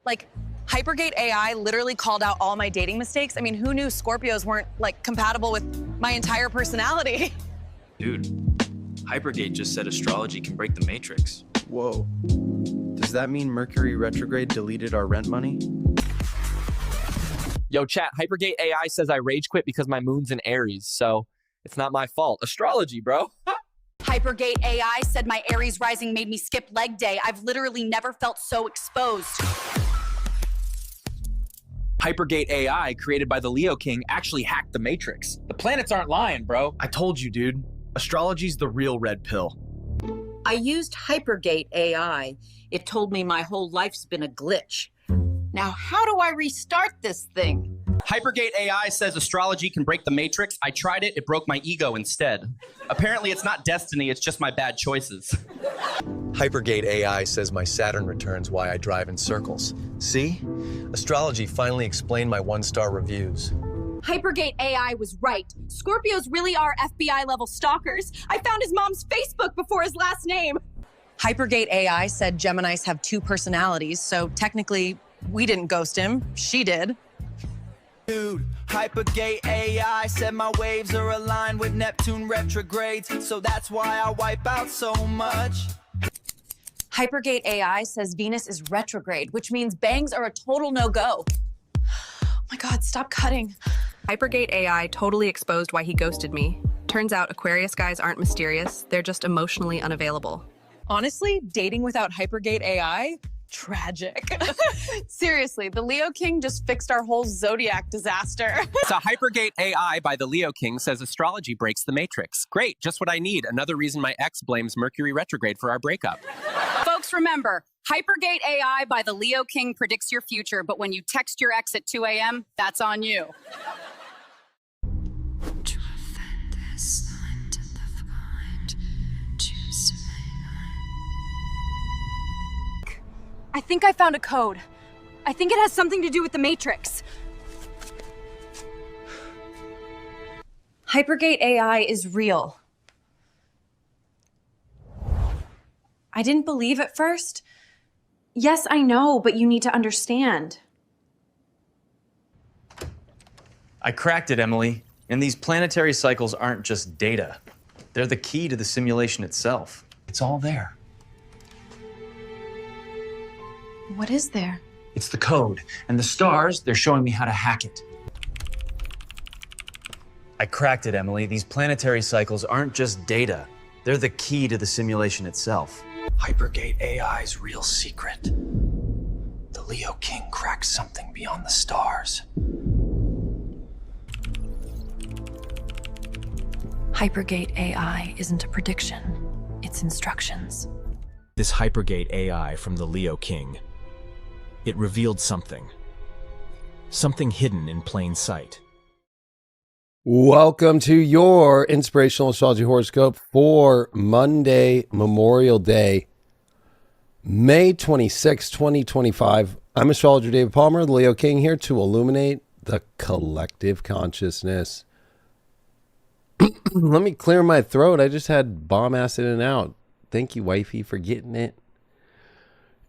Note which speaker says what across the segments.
Speaker 1: Like, Hypergate AI literally called out all my dating mistakes. I mean, who knew Scorpios weren't, like, compatible with my entire personality?
Speaker 2: Dude, Hypergate just said astrology can break the matrix.
Speaker 3: Whoa. Does that mean Mercury retrograde deleted our rent money?
Speaker 4: Yo, chat, Hypergate AI says I rage quit because my moon's in Aries, so it's not my fault. Astrology, bro.
Speaker 5: Hypergate AI said my Aries rising made me skip leg day. I've literally never felt so exposed.
Speaker 4: Hypergate AI, created by the Leo King, actually hacked the Matrix. The planets aren't lying, bro.
Speaker 3: I told you, dude. Astrology's the real red pill.
Speaker 6: I used Hypergate AI. It told me my whole life's been a glitch. Now, how do I restart this thing?
Speaker 7: Hypergate AI says astrology can break the matrix. I tried it, it broke my ego instead. Apparently it's not destiny, it's just my bad choices.
Speaker 8: Hypergate AI says my Saturn returns why I drive in circles. See? Astrology finally explained my one-star reviews.
Speaker 5: Hypergate AI was right. Scorpios really are FBI level stalkers. I found his mom's Facebook before his last name.
Speaker 1: Hypergate AI said Geminis have 2 personalities, so technically, we didn't ghost him. She did.
Speaker 9: Dude, Hypergate AI said my waves are aligned with Neptune retrogrades, so that's why I wipe out so much.
Speaker 1: Hypergate AI says Venus is retrograde, which means bangs are a total no-go. Oh my God, stop cutting.
Speaker 10: Hypergate AI totally exposed why he ghosted me. Turns out Aquarius guys aren't mysterious, they're just emotionally unavailable.
Speaker 1: Honestly, dating without Hypergate AI? Tragic. Seriously, the Leo King just fixed our whole zodiac disaster.
Speaker 4: So Hypergate AI by the Leo King says astrology breaks the matrix. Great, just what I need. Another reason my ex blames Mercury retrograde for our breakup.
Speaker 5: Folks, remember, Hypergate AI by the Leo King predicts your future, but when you text your ex at 2 a.m., that's on you. I think I found a code. I think it has something to do with the Matrix.
Speaker 1: Hypergate AI is real. I didn't believe at first. Yes, I know, but you need to understand.
Speaker 2: I cracked it, Emily. And these planetary cycles aren't just data. They're the key to the simulation itself. It's all there.
Speaker 1: What is there?
Speaker 2: It's the code. And the stars, they're showing me how to hack it. I cracked it, Emily. These planetary cycles aren't just data. They're the key to the simulation itself. Hypergate AI's real secret. The Leo King cracked something beyond the stars.
Speaker 1: Hypergate AI isn't a prediction, it's instructions.
Speaker 11: This Hypergate AI from the Leo King. It revealed something. Something hidden in plain sight.
Speaker 12: Welcome to your inspirational astrology horoscope for Monday, Memorial Day, May 26, 2025. I'm astrologer David Palmer, the Leo King, here to illuminate the collective consciousness. Let me clear my throat. I just had bomb acid in and out. Thank you, wifey, for getting it.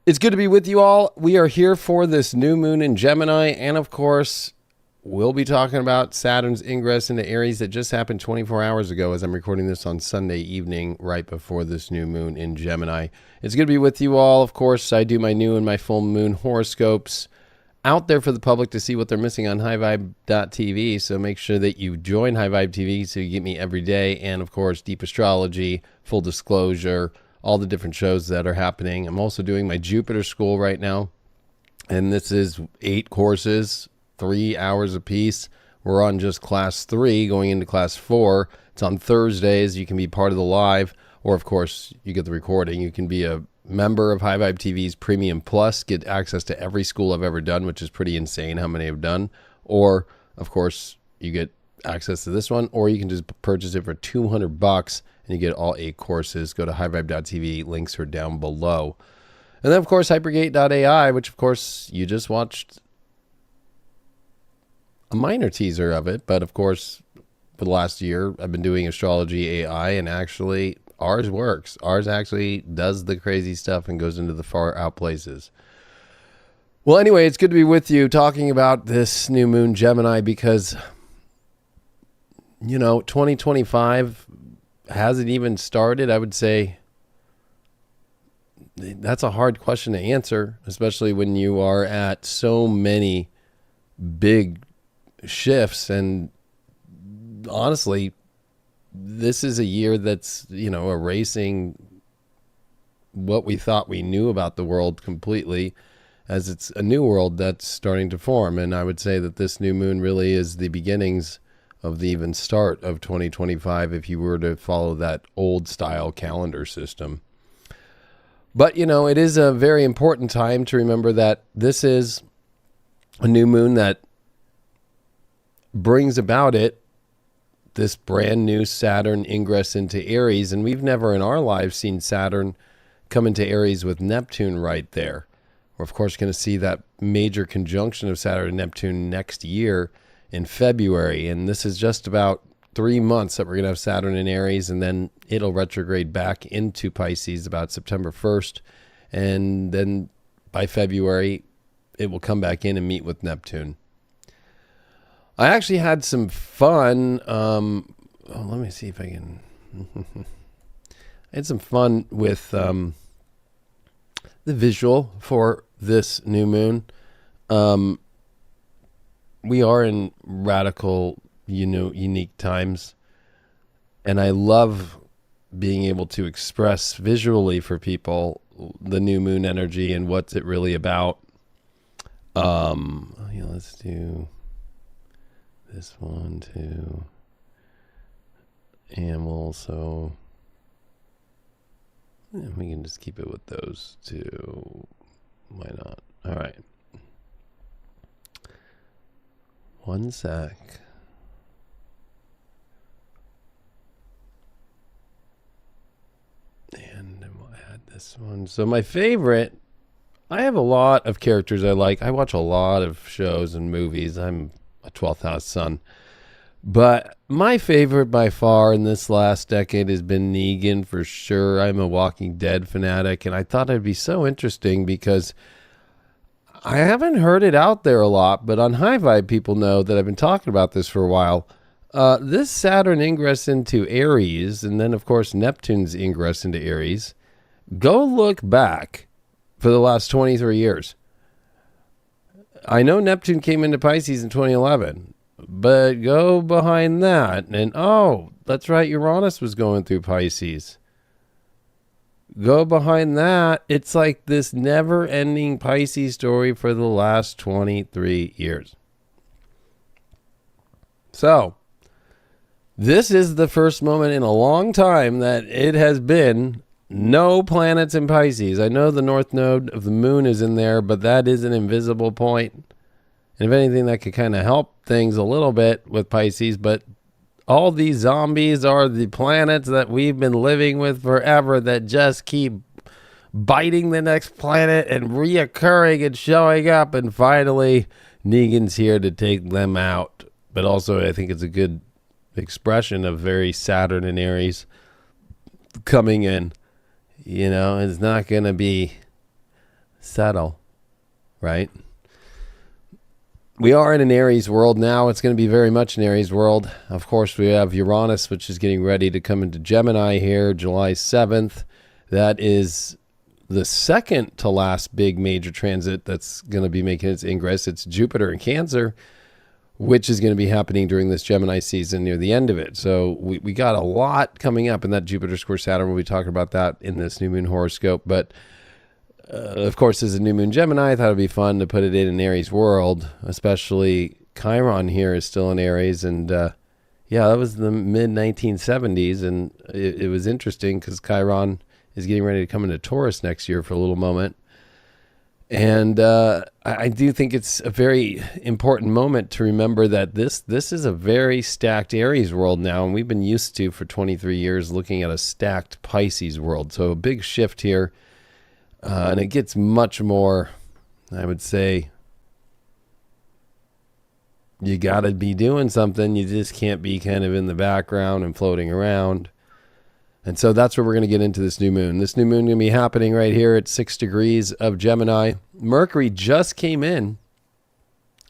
Speaker 12: It's good to be with you all. We are here for this new moon in Gemini, and of course, we'll be talking about Saturn's ingress into Aries that just happened 24 hours ago as I'm recording this on Sunday evening, right before this new moon in Gemini. It's good to be with you all. Of course, I do my new and my full moon horoscopes out there for the public to see what they're missing on highvibe.tv. So make sure that you join High Vibe TV so you get me every day. And of course, Deep Astrology, Full Disclosure, all the different shows that are happening. I'm also doing my Jupiter School right now. And this is 8 courses, 3 hours apiece. We're on just class 3 going into class 4. It's on Thursdays. You can be part of the live, or of course you get the recording. You can be a member of High Vibe TV's Premium Plus, get access to every school I've ever done, which is pretty insane how many I've done. Or of course you get access to this one, or you can just purchase it for $200 and you get all 8 courses. Go to highvibe.tv. Links are down below. And then of course hypergate.ai, which of course you just watched a minor teaser of it, but of course for the last year I've been doing astrology AI, and actually ours works. Ours actually does the crazy stuff and goes into the far out places. Well, anyway, it's good to be with you talking about this new moon Gemini because, 2025 hasn't even started. I would say that's a hard question to answer, especially when you are at so many big shifts. And honestly, this is a year that's, erasing what we thought we knew about the world completely, as it's a new world that's starting to form. And I would say that this new moon really is the beginnings of the even start of 2025 if you were to follow that old style calendar system. But, it is a very important time to remember that this is a new moon that brings about it this brand new Saturn ingress into Aries. And we've never in our lives seen Saturn come into Aries with Neptune right there. We're, of course, going to see that major conjunction of Saturn and Neptune next year in February. And this is just about 3 months that we're going to have Saturn in Aries, and then it'll retrograde back into Pisces about September 1st. And then by February, it will come back in and meet with Neptune. I actually had some fun. Let me see if I can. I had some fun with the visual for this new moon. We are in radical, unique times. And I love being able to express visually for people the new moon energy and what's it really about. Let's do this one too. Animal, so we can just keep it with those two. Why not? All right. One sec. And then we'll add this one. So my favorite, I have a lot of characters I like. I watch a lot of shows and movies. I'm a 12th house sun. But my favorite by far in this last decade has been Negan for sure. I'm a Walking Dead fanatic, and I thought it'd be so interesting because I haven't heard it out there a lot, but on High Vibe people know that I've been talking about this for a while. This Saturn ingress into Aries, and then of course Neptune's ingress into Aries, go look back for the last 23 years. I know Neptune came into Pisces in 2011, but go behind that, and that's right, Uranus was going through Pisces. Go behind that, it's like this never-ending Pisces story for the last 23 years. So, this is the first moment in a long time that it has been no planets in Pisces. I know the north node of the moon is in there, but that is an invisible point. And if anything, that could kind of help things a little bit with Pisces, but all these zombies are the planets that we've been living with forever that just keep biting the next planet and reoccurring and showing up. And finally, Negan's here to take them out. But also, I think it's a good expression of very Saturn and Aries coming in. It's not going to be subtle, right? We are in an Aries world now. It's going to be very much an Aries world. Of course, we have Uranus, which is getting ready to come into Gemini here, July 7th. That is the second to last big major transit that's going to be making its ingress. It's Jupiter in Cancer, which is going to be happening during this Gemini season near the end of it. So we got a lot coming up in that Jupiter square Saturn. We'll be talking about that in this new moon horoscope. But of course, as a new moon Gemini, I thought it'd be fun to put it in an Aries world, especially Chiron here is still in Aries. And that was the mid 1970s. And it was interesting because Chiron is getting ready to come into Taurus next year for a little moment. And I do think it's a very important moment to remember that this is a very stacked Aries world now. And we've been used to, for 23 years, looking at a stacked Pisces world. So a big shift here. And it gets much more, I would say, you got to be doing something. You just can't be kind of in the background and floating around. And so that's where we're going to get into this new moon. This new moon going to be happening right here at 6 degrees of Gemini. Mercury just came in,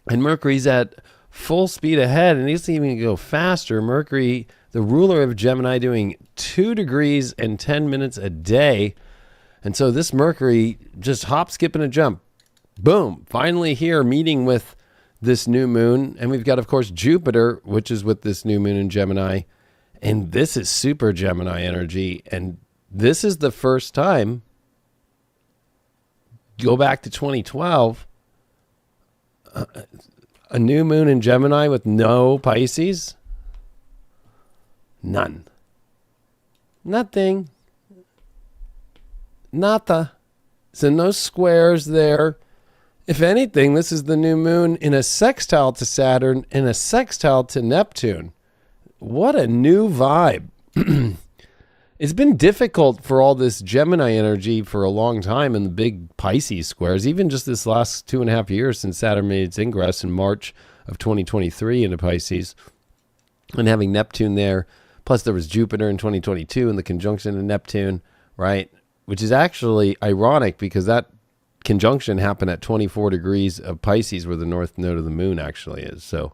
Speaker 12: and Mercury's at full speed ahead, and he's even going to go faster. Mercury, the ruler of Gemini, doing 2 degrees and 10 minutes a day. And so this Mercury just hop, skip, and a jump. Boom. Finally here, meeting with this new moon. And we've got, of course, Jupiter, which is with this new moon in Gemini. And this is super Gemini energy. And this is the first time, go back to 2012, a new moon in Gemini with no Pisces. None. Nothing. Nada. So no squares there. If anything, this is the new moon in a sextile to Saturn and a sextile to Neptune. What a new vibe. It's been difficult for all this Gemini energy for a long time in the big Pisces squares, even just this last 2.5 years since Saturn made its ingress in March of 2023 into Pisces, and having Neptune there. Plus there was Jupiter in 2022 and the conjunction of Neptune, right? Which is actually ironic because that conjunction happened at 24 degrees of Pisces, where the north node of the moon actually is. So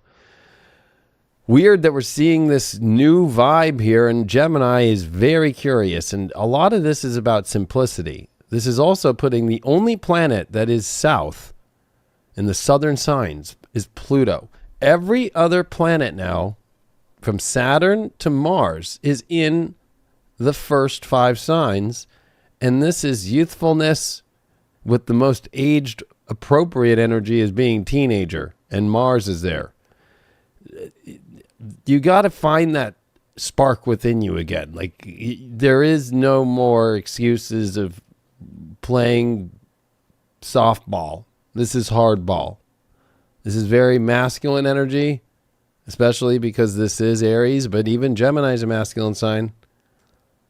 Speaker 12: weird that we're seeing this new vibe here, and Gemini is very curious. And a lot of this is about simplicity. This is also putting the only planet that is south in the southern signs is Pluto. Every other planet now, from Saturn to Mars, is in the first 5 signs. And this is youthfulness with the most aged appropriate energy as being teenager. And Mars is there. You got to find that spark within you again. Like, there is no more excuses of playing softball. This is hardball. This is very masculine energy, especially because this is Aries, but even Gemini is a masculine sign.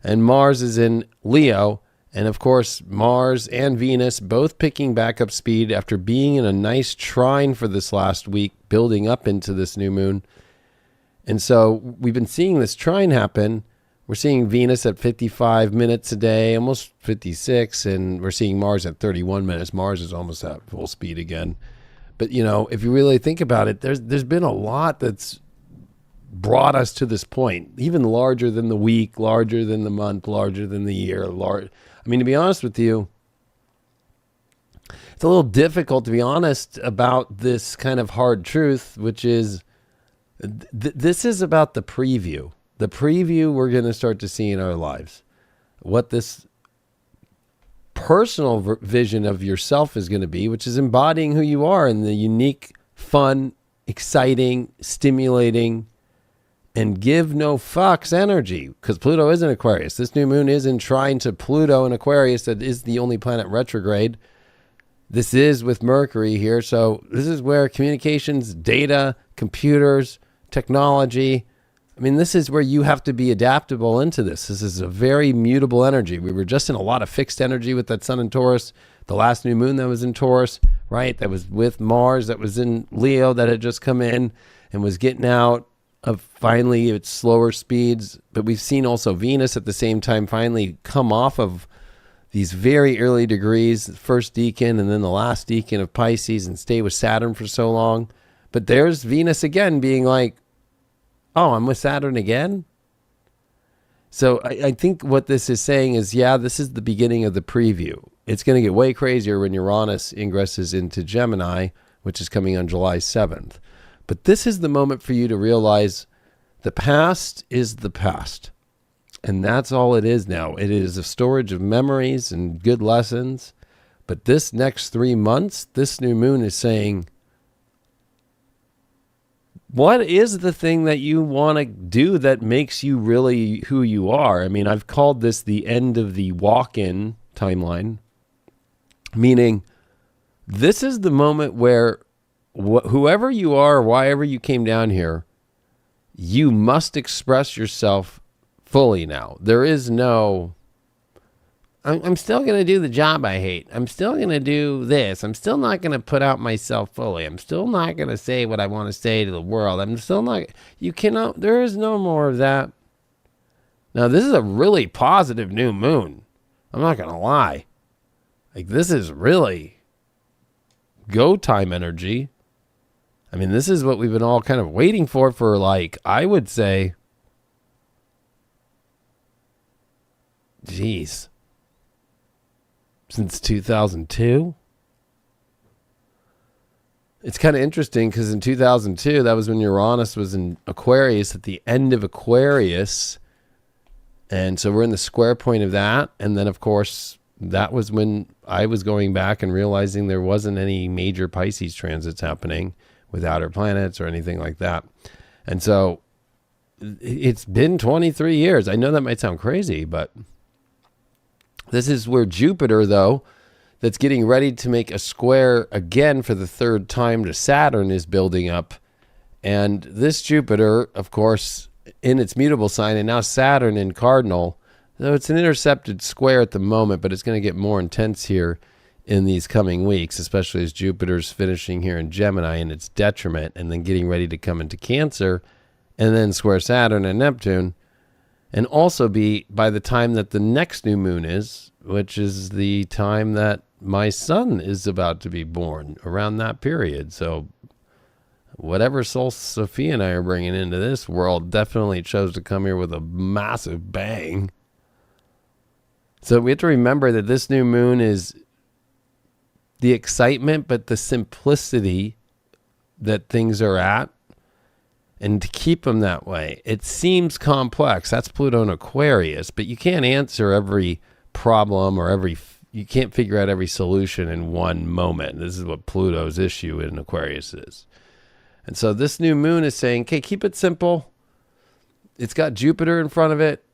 Speaker 12: And Mars is in Leo. And of course, Mars and Venus both picking back up speed after being in a nice trine for this last week, building up into this new moon. And so we've been seeing this trine happen. We're seeing Venus at 55 minutes a day, almost 56, and we're seeing Mars at 31 minutes. Mars is almost at full speed again. But, you know, if you really think about it, there's been a lot that's brought us to this point, even larger than the week, larger than the month, larger than the year. I mean, to be honest with you, it's a little difficult to be honest about this kind of hard truth, which is this is about the preview. The preview we're going to start to see in our lives. What this personal vision of yourself is going to be, which is embodying who you are in the unique, fun, exciting, stimulating, and give no fucks energy, because Pluto is in Aquarius. This new moon is in trine to Pluto in Aquarius. That is the only planet retrograde. This is with Mercury here. So this is where communications, data, computers, technology, I mean, this is where you have to be adaptable into this. This is a very mutable energy. We were just in a lot of fixed energy with that sun in Taurus. The last new moon that was in Taurus, right? That was with Mars, that was in Leo, that had just come in and was getting out of finally its slower speeds. But we've seen also Venus at the same time finally come off of these very early degrees, the first decan and then the last decan of Pisces, and stay with Saturn for so long. But there's Venus again being like, oh, I'm with Saturn again? So I think what this is saying is, yeah, this is the beginning of the preview. It's going to get way crazier when Uranus ingresses into Gemini, which is coming on July 7th. But this is the moment for you to realize the past is the past. And that's all it is now. It is a storage of memories and good lessons. But this next 3 months, this new moon is saying, what is the thing that you want to do that makes you really who you are? I mean, I've called this the end of the walk-in timeline, meaning this is the moment where whoever you are, wherever you came down here, you must express yourself fully now. There is no, I'm still going to do the job I hate. I'm still going to do this. I'm still not going to put out myself fully. I'm still not going to say what I want to say to the world. I'm still not, you cannot, there is no more of that. Now, this is a really positive new moon. I'm not going to lie. Like, this is really go time energy. I mean, this is what we've been all kind of waiting for like, I would say, geez, since 2002. It's kind of interesting because in 2002, that was when Uranus was in Aquarius, at the end of Aquarius. And so we're in the square point of that. And then, of course, that was when I was going back and realizing there wasn't any major Pisces transits happening with outer planets or anything like that. And so it's been 23 years. I know that might sound crazy, but this is where Jupiter, though, that's getting ready to make a square again for the third time to Saturn, is building up. And this Jupiter, of course, in its mutable sign, and now Saturn in cardinal, though it's an intercepted square at the moment, but it's going to get more intense here in these coming weeks, especially as Jupiter's finishing here in Gemini in its detriment and then getting ready to come into Cancer and then square Saturn and Neptune, and also be by the time that the next new moon is, which is the time that my son is about to be born, around that period. So whatever Sol Sophia and I are bringing into this world definitely chose to come here with a massive bang. So we have to remember that this new moon is the excitement, but the simplicity that things are at, and to keep them that way. It seems complex. That's Pluto in Aquarius, but you can't answer every problem or you can't figure out every solution in one moment. This is what Pluto's issue in Aquarius is. And so this new moon is saying, okay, keep it simple. It's got Jupiter in front of it.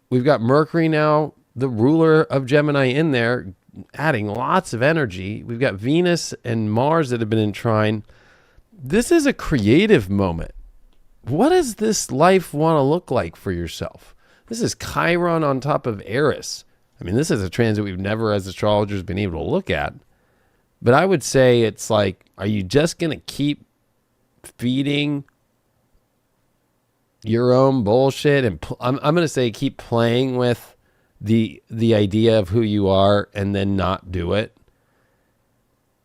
Speaker 12: We've got Mercury now, the ruler of Gemini, in there, adding lots of energy. We've got Venus and Mars that have been in trine. This is a creative moment. What does this life want to look like for yourself? This is Chiron on top of Aries. I mean, this is a transit we've never, as astrologers, been able to look at. But I would say it's like, are you just going to keep feeding your own bullshit? And I'm going to say keep playing with the idea of who you are and then not do it.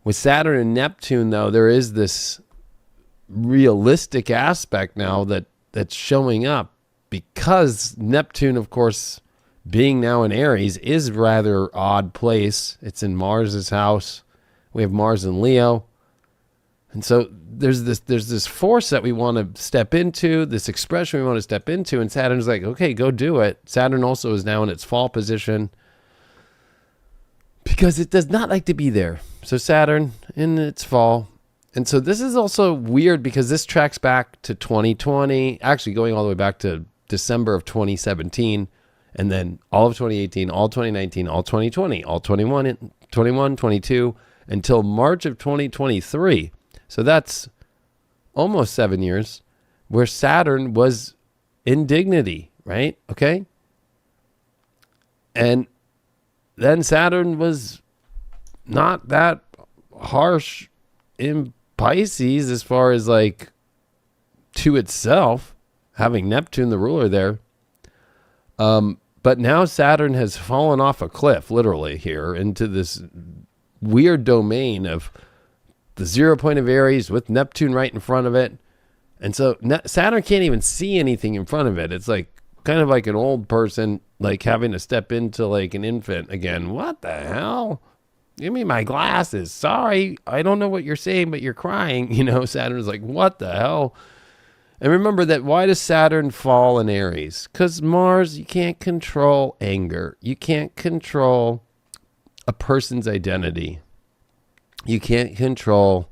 Speaker 12: With Saturn and Neptune, though, there is this realistic aspect now that's showing up, because Neptune, of course, being now in Aries, is rather odd place. It's in Mars's house. We have Mars in Leo. And so there's this force that we want to step into, this expression we want to step into, and Saturn's like, okay, go do it. Saturn also is now in its fall position because it does not like to be there. So Saturn in its fall. And so this is also weird because this tracks back to 2020, actually going all the way back to December of 2017, and then all of 2018, all 2019, all 2020, all 21, 22, until March of 2023. So that's almost 7 years where Saturn was in dignity, right? Okay. And then Saturn was not that harsh in Pisces as far as like to itself, having Neptune, the ruler there. But now Saturn has fallen off a cliff, literally, here into this weird domain of the 0 point of Aries with Neptune right in front of it. And so Saturn can't even see anything in front of it. It's like kind of like an old person, like having to step into like an infant again. What the hell? Give me my glasses. Sorry, I don't know what you're saying, but you're crying. You know, Saturn's like, what the hell? And remember that, why does Saturn fall in Aries? Because Mars, you can't control anger. You can't control a person's identity. You can't control,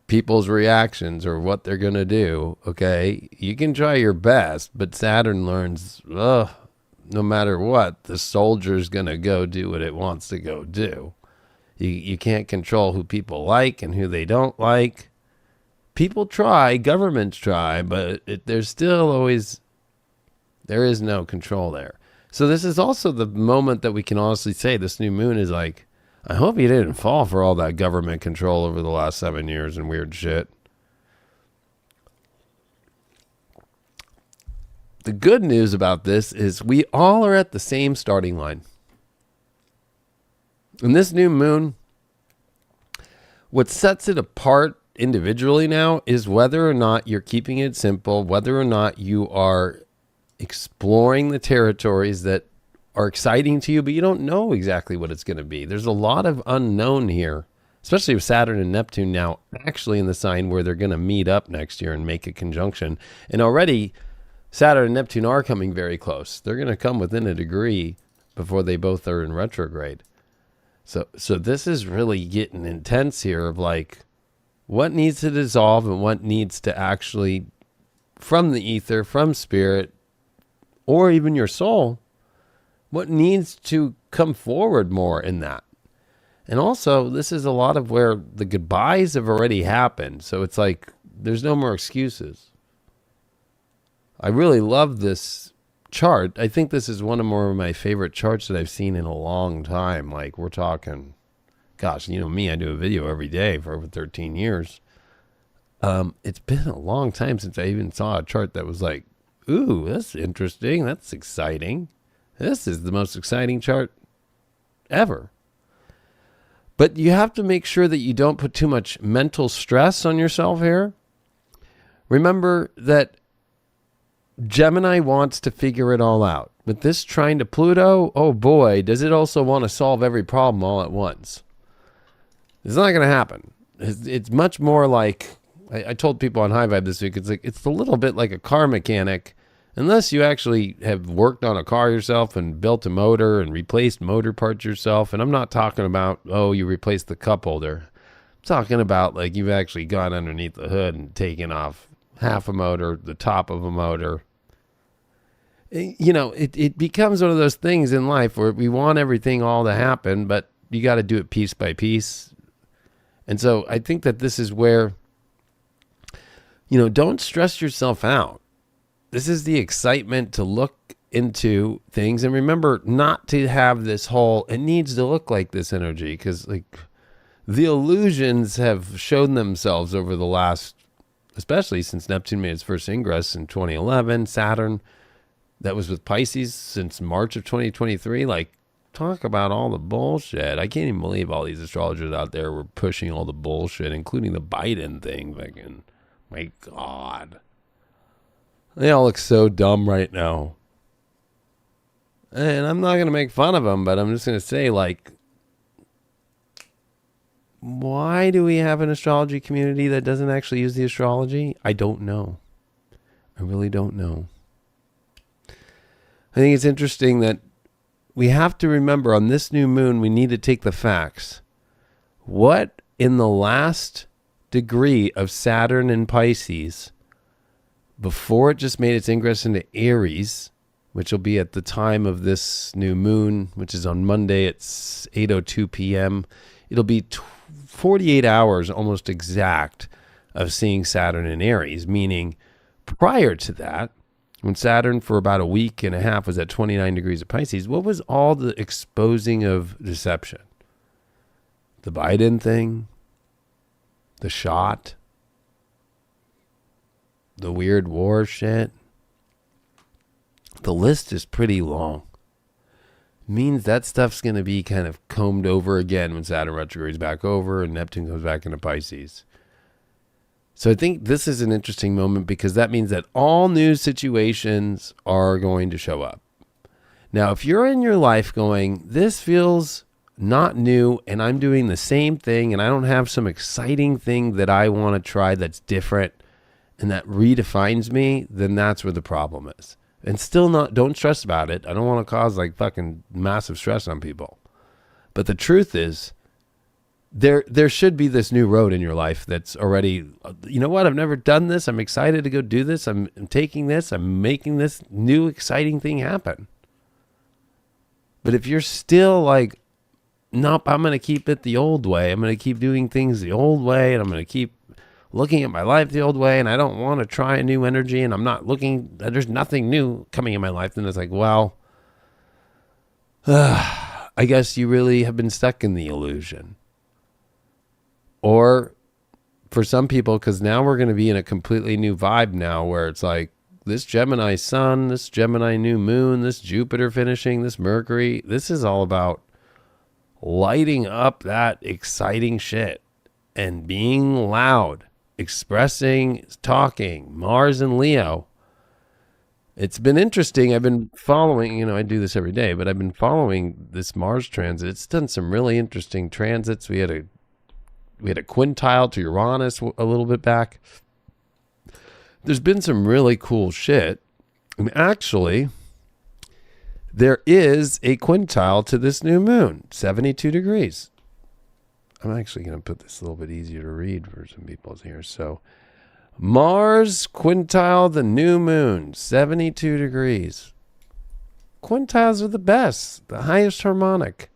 Speaker 12: people's reactions or what they're going to do, okay? You can try your best, but Saturn learns, no matter what, the soldier's going to go do what it wants to go do. You can't control who people like and who they don't like. People try, governments try, but there is no control there. So this is also the moment that we can honestly say this new moon is like, I hope you didn't fall for all that government control over the last 7 years and weird shit. The good news about this is we all are at the same starting line. And this new moon, what sets it apart individually now is whether or not you're keeping it simple, whether or not you are exploring the territories that are exciting to you, but you don't know exactly what it's going to be. There's a lot of unknown here, especially with Saturn and Neptune now actually in the sign where they're going to meet up next year and make a conjunction. And already Saturn and Neptune are coming very close. They're going to come within a degree before they both are in retrograde. So this is really getting intense here of like what needs to dissolve and what needs to actually, from the ether, from spirit, or even your soul, what needs to come forward more in that. And also, this is a lot of where the goodbyes have already happened. So it's like there's no more excuses. I really love this chart. I think this is one of more of my favorite charts that I've seen in a long time. Like we're talking, gosh, you know me, I do a video every day for over 13 years. It's been a long time since I even saw a chart that was like, ooh, that's interesting. That's exciting. This is the most exciting chart ever. But you have to make sure that you don't put too much mental stress on yourself here. Remember that Gemini wants to figure it all out. With this trine to Pluto, oh boy, does it also want to solve every problem all at once. It's not going to happen. It's much more like, I told people on High Vibe this week, it's a little bit like a car mechanic. Unless you actually have worked on a car yourself and built a motor and replaced motor parts yourself. And I'm not talking about, oh, you replaced the cup holder. I'm talking about like you've actually gone underneath the hood and taken off half a motor, the top of a motor. You know, it becomes one of those things in life where we want everything all to happen, but you got to do it piece by piece. And so I think that this is where, you know, don't stress yourself out. This is the excitement to look into things. And remember not to have this whole, it needs to look like this energy, because like the illusions have shown themselves over the last, especially since Neptune made its first ingress in 2011, Saturn, that was with Pisces since March of 2023. Like, talk about all the bullshit. I can't even believe all these astrologers out there were pushing all the bullshit, including the Biden thing. Fucking, my God. They all look so dumb right now. And I'm not going to make fun of them, but I'm just going to say, like, why do we have an astrology community that doesn't actually use the astrology? I don't know. I really don't know. I think it's interesting that we have to remember on this new moon, we need to take the facts. What in the last degree of Saturn and Pisces, before it just made its ingress into Aries, which will be at the time of this new moon, which is on Monday at 8:02 p.m., it'll be 48 hours almost exact of seeing Saturn in Aries, meaning prior to that, when Saturn for about a week and a half was at 29 degrees of Pisces, what was all the exposing of deception? The Biden thing, the shot, the weird war shit. The list is pretty long. It means that stuff's going to be kind of combed over again when Saturn retrogrades back over and Neptune comes back into Pisces. So I think this is an interesting moment because that means that all new situations are going to show up. Now, if you're in your life going, this feels not new and I'm doing the same thing and I don't have some exciting thing that I want to try that's different and that redefines me, then that's where the problem is. And still don't stress about it. I don't want to cause like fucking massive stress on people. But the truth is, there should be this new road in your life that's already, you know what, I've never done this. I'm excited to go do this. I'm taking this. I'm making this new exciting thing happen. But if you're still like, nope, I'm going to keep it the old way. I'm going to keep doing things the old way. And I'm going to keep looking at my life the old way. And I don't want to try a new energy. And I'm not looking, there's nothing new coming in my life. Then it's like, well, I guess you really have been stuck in the illusion. Or for some people, because now we're going to be in a completely new vibe now where it's like this Gemini sun, this Gemini new moon, this Jupiter finishing, this Mercury, this is all about lighting up that exciting shit and being loud, expressing, talking. Mars and Leo. It's been interesting. I've been following, I do this every day, but I've been following this Mars transit. It's done some really interesting transits. We had a quintile to Uranus a little bit back. There's been some really cool shit. And actually, there is a quintile to this new moon, 72 degrees. I'm actually going to put this a little bit easier to read for some people here. So Mars quintile the new moon, 72 degrees. Quintiles are the best, the highest harmonic.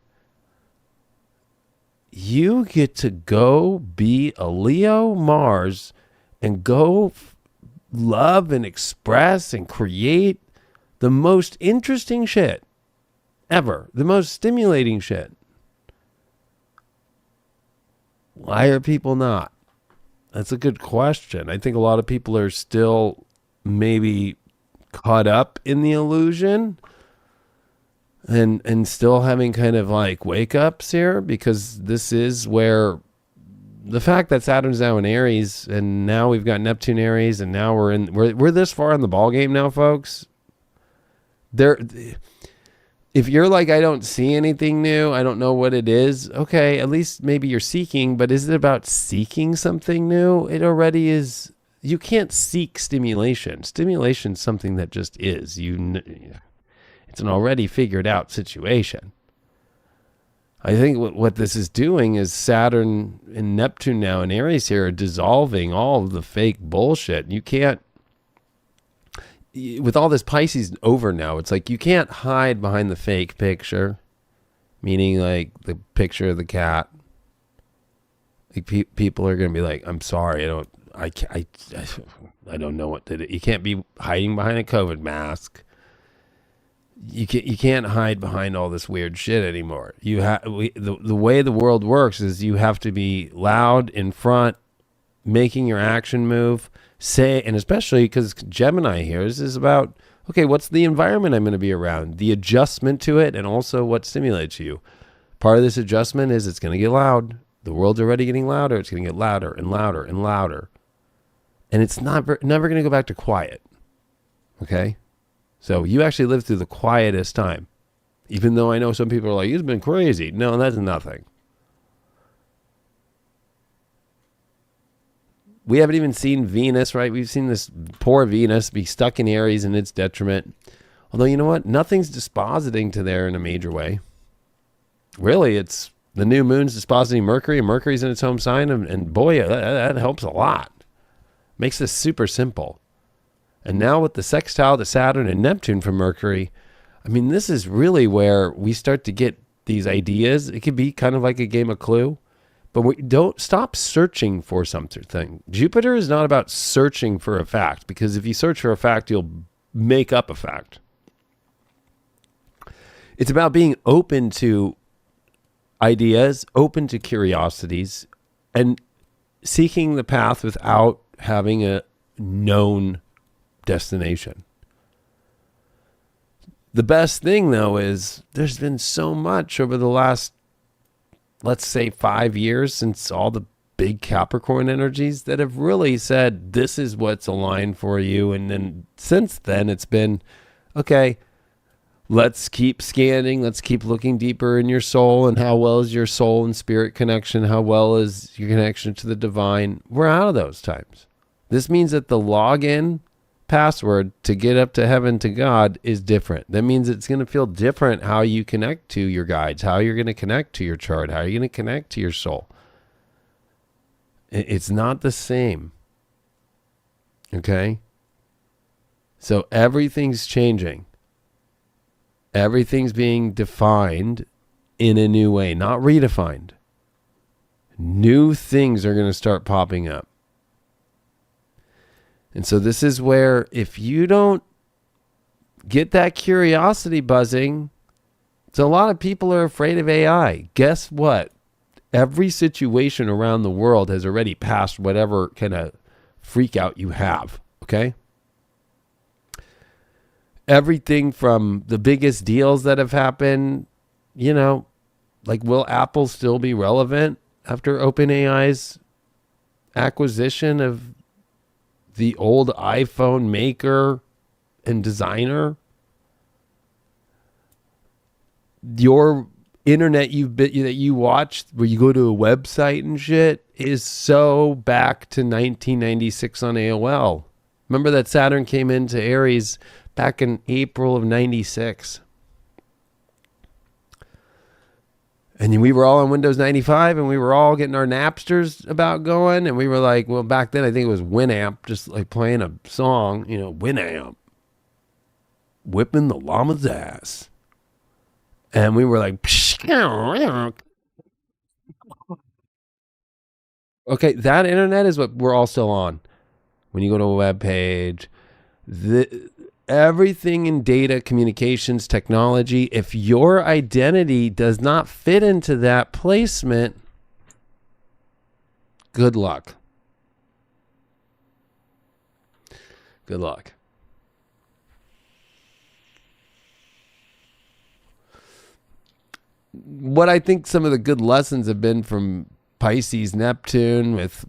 Speaker 12: You get to go be a Leo Mars and go love and express and create the most interesting shit ever, the most stimulating shit. Why are people not? That's a good question. I think a lot of people are still maybe caught up in the illusion and still having kind of like wake ups here, because this is where the fact that Saturn's now in Aries and now we've got Neptune Aries and now we're this far in the ball game now, folks. If you're like, I don't see anything new, I don't know what it is, okay, at least maybe you're seeking, but is it about seeking something new? It already is. You can't seek stimulation. Stimulation is something that just is. It's an already figured out situation. I think what this is doing is Saturn and Neptune now and Aries here are dissolving all of the fake bullshit. You can't, with all this Pisces over now, it's like you can't hide behind the fake picture, meaning like the picture of the cat. Like people are going to be like, I'm sorry, I don't know what to do. You can't be hiding behind a COVID mask. You can't hide behind all this weird shit anymore. The way the world works is you have to be loud in front, making your action move. And especially because Gemini here, this is about, okay, what's the environment I'm going to be around? The adjustment to it, and also what stimulates you. Part of this adjustment is it's going to get loud. The world's already getting louder. It's going to get louder and louder and louder. And it's never going to go back to quiet. Okay? So you actually live through the quietest time. Even though I know some people are like, he's been crazy. No, that's nothing. We haven't even seen Venus, right? We've seen this poor Venus be stuck in Aries and its detriment. Although, you know what? Nothing's dispositing to there in a major way. Really, it's the new moon's dispositing Mercury, and Mercury's in its home sign, and boy, that helps a lot. Makes this super simple. And now with the sextile to Saturn and Neptune from Mercury, I mean, this is really where we start to get these ideas. It could be kind of like a game of Clue. But we don't stop searching for something. Jupiter is not about searching for a fact, because if you search for a fact, you'll make up a fact. It's about being open to ideas, open to curiosities, and seeking the path without having a known destination. The best thing, though, is there's been so much over the last, let's say, 5 years since all the big Capricorn energies that have really said, this is what's aligned for you. And then since then, it's been, okay, let's keep scanning. Let's keep looking deeper in your soul, and how well is your soul and spirit connection? How well is your connection to the divine? We're out of those times. This means that the login password to get up to heaven, to God, is different. That means it's going to feel different how you connect to your guides, how you're going to connect to your chart, how you're going to connect to your soul. It's not the same. Okay? So everything's changing. Everything's being defined in a new way, not redefined. New things are going to start popping up. And so this is where, if you don't get that curiosity buzzing, so a lot of people are afraid of AI. Guess what? Every situation around the world has already passed whatever kind of freak out you have, okay? everything from the biggest deals that have happened, you know, like will Apple still be relevant after OpenAI's acquisition of the old iPhone maker and designer? Your internet that you watch, where you go to a website and shit, is so back to 1996 on AOL. Remember that Saturn came into Aries back in April of 96. And we were all on Windows 95, and we were all getting our Napsters about going, and we were like, well, back then I think it was Winamp, just like playing a song, you know, Winamp, whipping the llama's ass. And we were like, okay, that internet is what we're all still on. When you go to a web page, everything in data, communications, technology, if your identity does not fit into that placement, good luck. Good luck. What I think some of the good lessons have been from Pisces, Neptune, with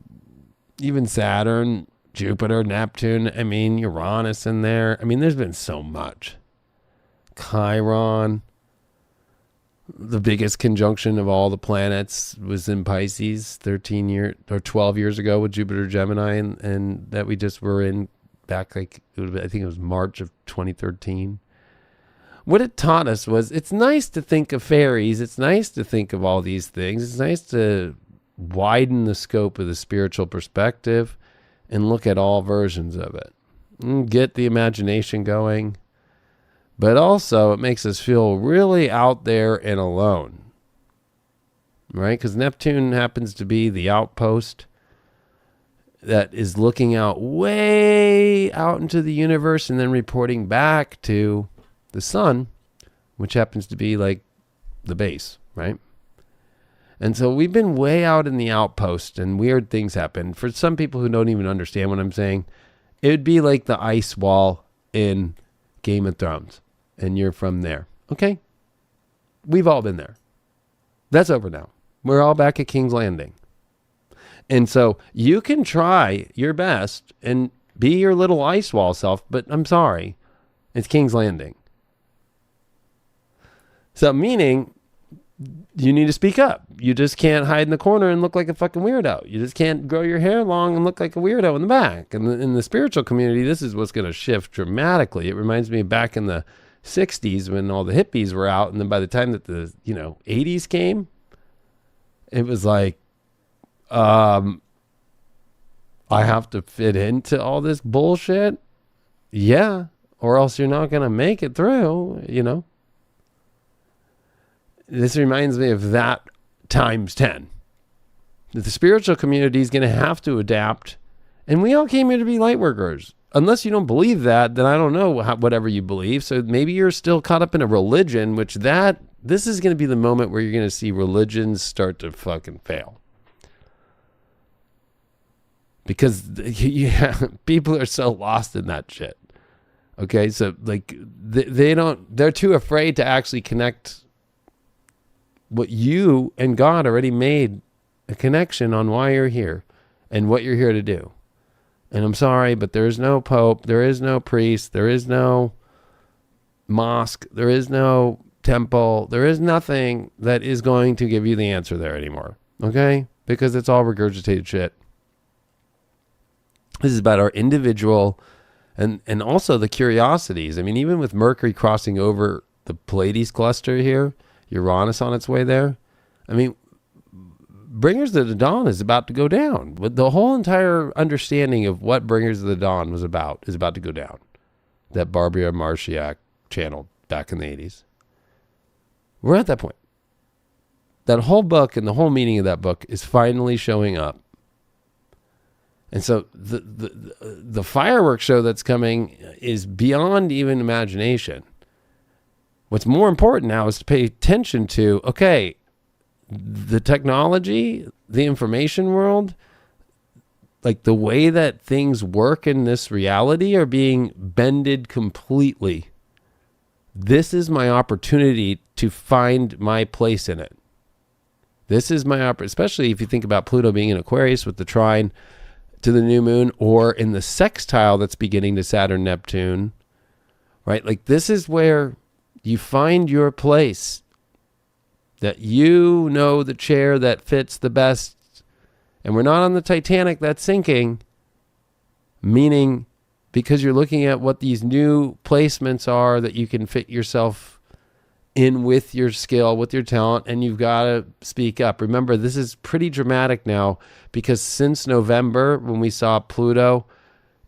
Speaker 12: even Saturn, Jupiter, Neptune, I mean, Uranus in there. I mean, there's been so much. Chiron, the biggest conjunction of all the planets, was in Pisces 12 years ago with Jupiter, Gemini, and that we just were in back, like, I think it was March of 2013. What it taught us was, it's nice to think of fairies. It's nice to think of all these things. It's nice to widen the scope of the spiritual perspective and look at all versions of it. And get the imagination going. But also, it makes us feel really out there and alone. Right? Because Neptune happens to be the outpost that is looking out way out into the universe and then reporting back to the sun, which happens to be like the base, right? And so we've been way out in the outpost, and weird things happen. For some people who don't even understand what I'm saying, it would be like the ice wall in Game of Thrones, and you're from there. Okay? We've all been there. That's over now. We're all back at King's Landing. And so you can try your best and be your little ice wall self, but I'm sorry, it's King's Landing. So meaning, you need to speak up. You just can't hide in the corner and look like a fucking weirdo. You just can't grow your hair long and look like a weirdo in the back. And in the spiritual community, this is what's going to shift dramatically. It reminds me of back in the 60s when all the hippies were out. And then by the time that the 80s came, it was like, I have to fit into all this bullshit. Yeah. Or else you're not going to make it through, This reminds me of that times 10. The spiritual community is going to have to adapt. And we all came here to be light workers. Unless you don't believe that, then I don't know whatever you believe. So maybe you're still caught up in a religion, this is going to be the moment where you're going to see religions start to fucking fail. Because people are so lost in that shit. Okay, so like they're too afraid to actually connect what you and God already made a connection on why you're here and what you're here to do. And I'm sorry, but there is no pope, there is no priest, there is no mosque, there is no temple, there is nothing that is going to give you the answer there anymore. Okay? Because it's all regurgitated shit. This is about our individual and also the curiosities. I mean, even with Mercury crossing over the Pleiades cluster here, Uranus on its way there. I mean, Bringers of the Dawn is about to go down. But the whole entire understanding of what Bringers of the Dawn was about is about to go down. That Barbara Marciak channeled back in the 80s. We're at that point. That whole book and the whole meaning of that book is finally showing up. And so the fireworks show that's coming is beyond even imagination. What's more important now is to pay attention to, okay, the technology, the information world, like the way that things work in this reality are being bended completely this is my opportunity to find my place in it. This is my opportunity, especially if you think about Pluto being in Aquarius with the trine to the new moon, or in the sextile that's beginning to Saturn, Neptune, right? Like, this is where you find your place, that you know the chair that fits the best. And we're not on the Titanic that's sinking, meaning because you're looking at what these new placements are that you can fit yourself in with your skill, with your talent, and you've got to speak up. Remember, this is pretty dramatic now, because since November, when we saw Pluto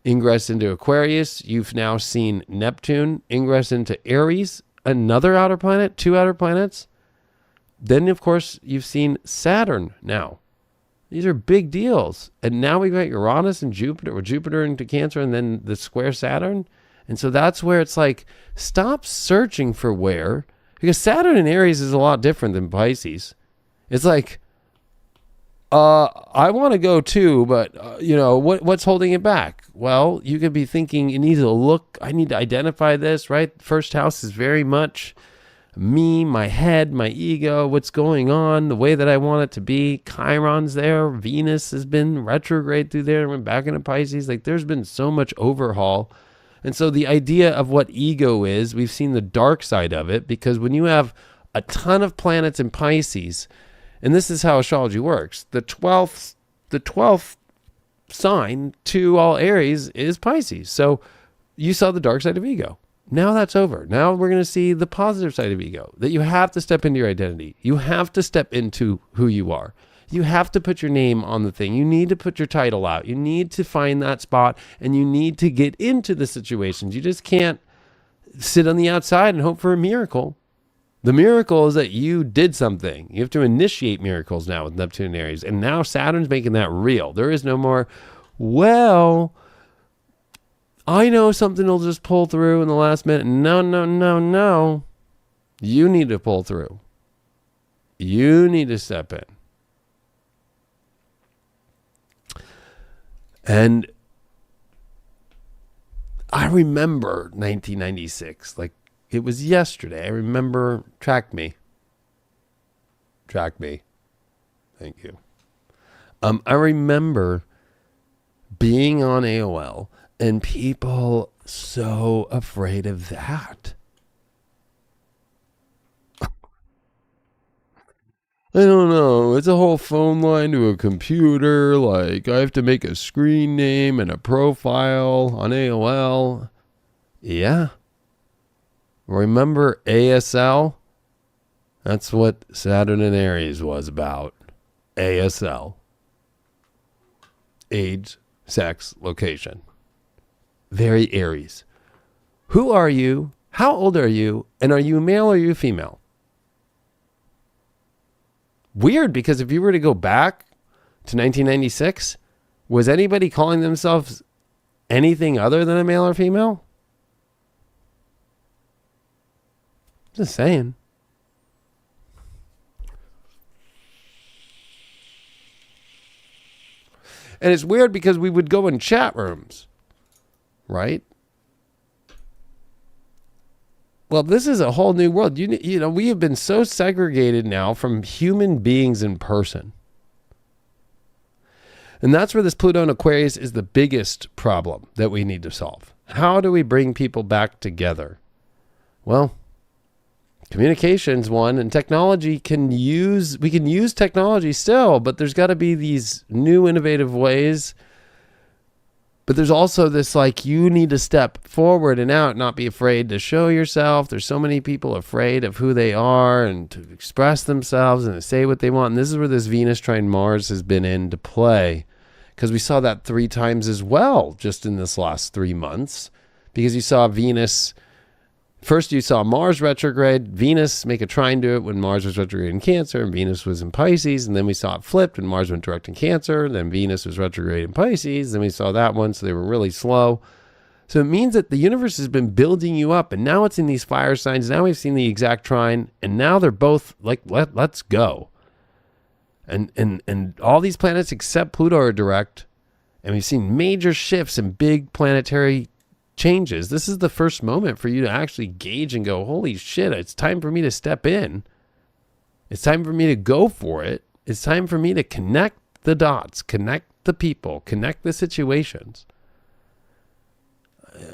Speaker 12: ingress into Aquarius, you've now seen Neptune ingress into Aries, another outer planet, 2 outer planets. Then, of course, you've seen Saturn now. These are big deals. And now we've got Uranus and Jupiter, or Jupiter into Cancer, and then the square Saturn. And so that's where it's like, stop searching for where, because Saturn in Aries is a lot different than Pisces. It's like, I want to go too, but, what's holding it back? Well, you could be thinking, you need to look, I need to identify this, right? First house is very much me, my head, my ego, what's going on, the way that I want it to be. Chiron's there. Venus has been retrograde through there and went back into Pisces. Like, there's been so much overhaul. And so the idea of what ego is, we've seen the dark side of it, because when you have a ton of planets in Pisces, and this is how astrology works, the 12th sign to all Aries is Pisces. So you saw the dark side of ego. Now that's over. Now we're going to see the positive side of ego, that you have to step into your identity. You have to step into who you are. You have to put your name on the thing. You need to put your title out. You need to find that spot, and you need to get into the situations. You just can't sit on the outside and hope for a miracle. The miracle is that you did something. You have to initiate miracles now with Neptune and Aries. And now Saturn's making that real. There is no more, well, I know something will just pull through in the last minute. No, no, no, no. You need to pull through. You need to step in. And I remember 1996, like it was yesterday. I remember Track Me. Thank you. I remember being on AOL and people so afraid of that. I don't know. It's a whole phone line to a computer. Like, I have to make a screen name and a profile on AOL. Yeah. Remember ASL? That's what Saturn and Aries was about. ASL. Age, sex, location. Very Aries. Who are you? How old are you? And are you male or are you female? Weird, because if you were to go back to 1996, was anybody calling themselves anything other than a male or female? Just saying. And it's weird because we would go in chat rooms, right? Well, this is a whole new world. You know, we have been so segregated now from human beings in person. And that's where this Pluto in Aquarius is the biggest problem that we need to solve. How do we bring people back together? Well, communication's one, and technology we can use technology still, but there's got to be these new innovative ways. But there's also this, like, you need to step forward and out, not be afraid to show yourself. There's so many people afraid of who they are and to express themselves and to say what they want. And this is where this Venus trine Mars has been into play, because we saw that 3 times as well just in this last 3 months, because you saw Venus. First, you saw Mars retrograde, Venus make a trine to it when Mars was retrograde in Cancer and Venus was in Pisces. And then we saw it flipped when Mars went direct in Cancer. Then Venus was retrograde in Pisces. Then we saw that one. So they were really slow. So it means that the universe has been building you up. And now it's in these fire signs. Now we've seen the exact trine. And now they're both like, let's go. And all these planets except Pluto are direct. And we've seen major shifts in big planetary changes. This is the first moment for you to actually gauge and go, holy shit, it's time for me to step in. It's time for me to go for it. It's time for me to connect the dots, connect the people, connect the situations.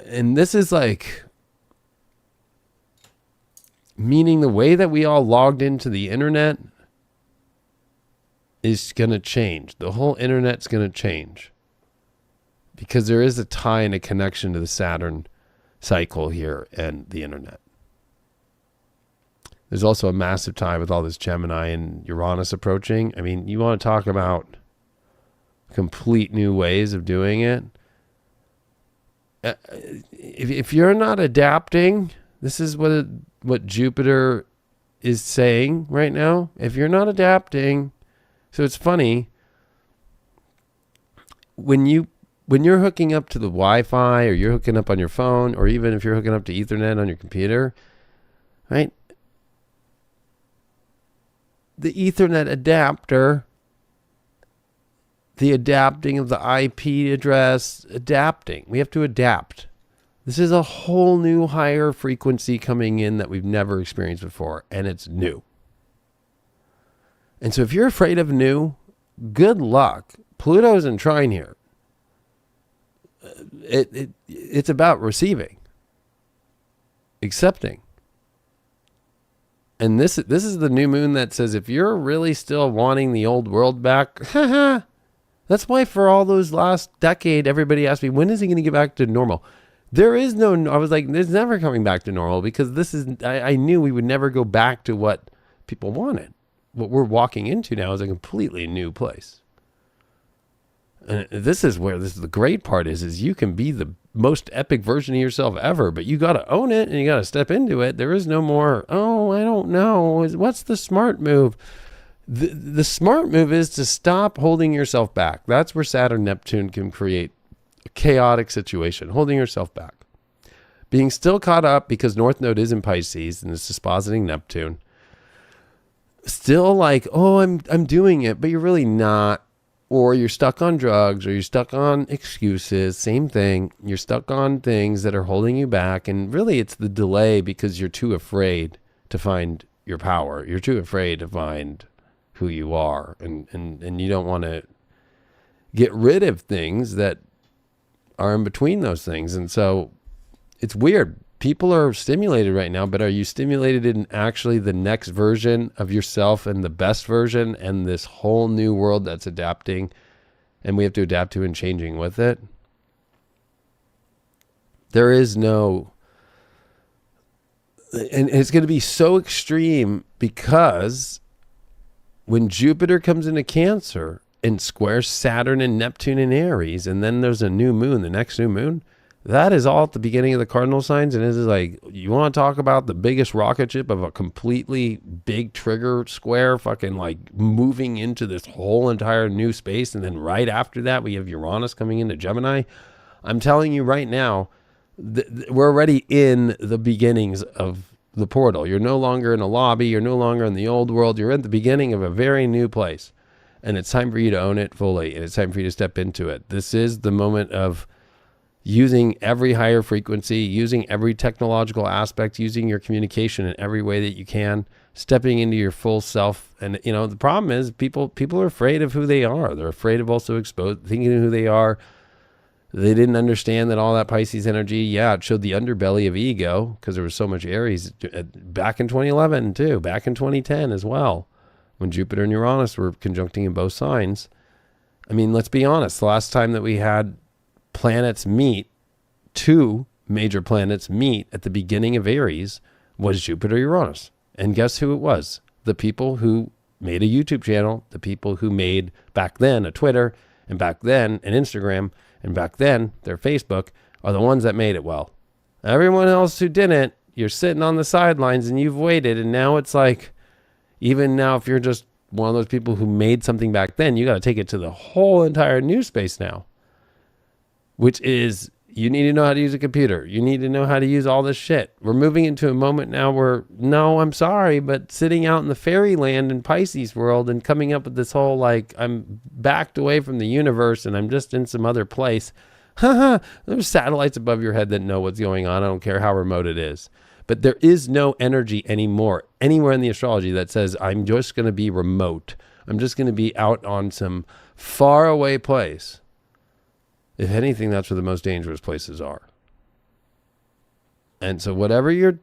Speaker 12: And this is like, meaning the way that we all logged into the internet is going to change. The whole internet's going to change. Because there is a tie and a connection to the Saturn cycle here and the internet. There's also a massive tie with all this Gemini and Uranus approaching. I mean, you want to talk about complete new ways of doing it. If you're not adapting, this is what Jupiter is saying right now. If you're not adapting, so it's funny, when you're hooking up to the Wi-Fi, or you're hooking up on your phone, or even if you're hooking up to Ethernet on your computer, right? The Ethernet adapter, the adapting of the IP address, adapting. We have to adapt. This is a whole new higher frequency coming in that we've never experienced before, and it's new. And so if you're afraid of new, good luck. Pluto's in trine here. It's about receiving, accepting. And this is the new moon that says, if you're really still wanting the old world back, that's why for all those last decade, everybody asked me, when is he going to get back to normal? There is no, I was like, there's never coming back to normal, because this is, I knew we would never go back to what people wanted. What we're walking into now is a completely new place. And this is the great part is you can be the most epic version of yourself ever, but you got to own it and you got to step into it. There is no more, oh, I don't know. What's the smart move? The smart move is to stop holding yourself back. That's where Saturn, Neptune can create a chaotic situation, holding yourself back. Being still caught up because North Node is in Pisces and it's dispositing Neptune. Still like, oh, I'm doing it, but you're really not. Or you're stuck on drugs, or you're stuck on excuses, same thing. You're stuck on things that are holding you back. And really it's the delay because you're too afraid to find your power. You're too afraid to find who you are. And you don't want to get rid of things that are in between those things. And so it's weird. People are stimulated right now, but are you stimulated in actually the next version of yourself and the best version and this whole new world that's adapting and we have to adapt to and changing with it? There is no, and it's going to be so extreme because when Jupiter comes into Cancer and squares Saturn and Neptune in Aries, and then there's a new moon, the next new moon, that is all at the beginning of the cardinal signs. And it is like, you want to talk about the biggest rocket ship of a completely big trigger square, fucking like moving into this whole entire new space. And then right after that, we have Uranus coming into Gemini. I'm telling you right now, we're already in the beginnings of the portal. You're no longer in a lobby. You're no longer in the old world. You're at the beginning of a very new place. And it's time for you to own it fully. And it's time for you to step into it. This is the moment of using every higher frequency, using every technological aspect, using your communication in every way that you can, stepping into your full self. And, you know, the problem is people are afraid of who they are. They're afraid of also thinking who they are. They didn't understand that all that Pisces energy, yeah, it showed the underbelly of ego because there was so much Aries back in 2011 too, back in 2010 as well, when Jupiter and Uranus were conjuncting in both signs. I mean, let's be honest. The last time that we had planets meet, two major planets meet at the beginning of Aries, was Jupiter Uranus. And guess who it was? The people who made a YouTube channel, the people who made back then a Twitter, and back then an Instagram, and back then their Facebook, are the ones that made it well. Everyone else who didn't, you're sitting on the sidelines and you've waited, and now it's like, even now if you're just one of those people who made something back then, you got to take it to the whole entire new space now. Which is, you need to know how to use a computer. You need to know how to use all this shit. We're moving into a moment now where, no, I'm sorry, but sitting out in the fairyland in Pisces world and coming up with this whole, like, I'm backed away from the universe and I'm just in some other place. There's satellites above your head that know what's going on. I don't care how remote it is. But there is no energy anymore anywhere in the astrology that says, I'm just going to be remote. I'm just going to be out on some faraway place. If anything, that's where the most dangerous places are. And so whatever you're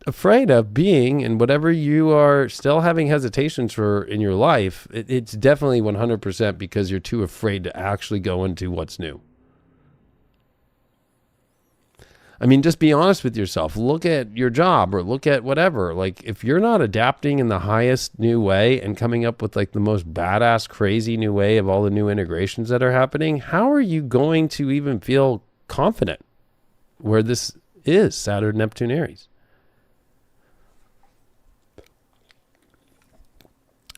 Speaker 12: afraid of being and whatever you are still having hesitations for in your life, it's definitely 100% because you're too afraid to actually go into what's new. I mean, just be honest with yourself. Look at your job or look at whatever. Like, if you're not adapting in the highest new way and coming up with like the most badass, crazy new way of all the new integrations that are happening, how are you going to even feel confident where this is Saturn, Neptune, Aries?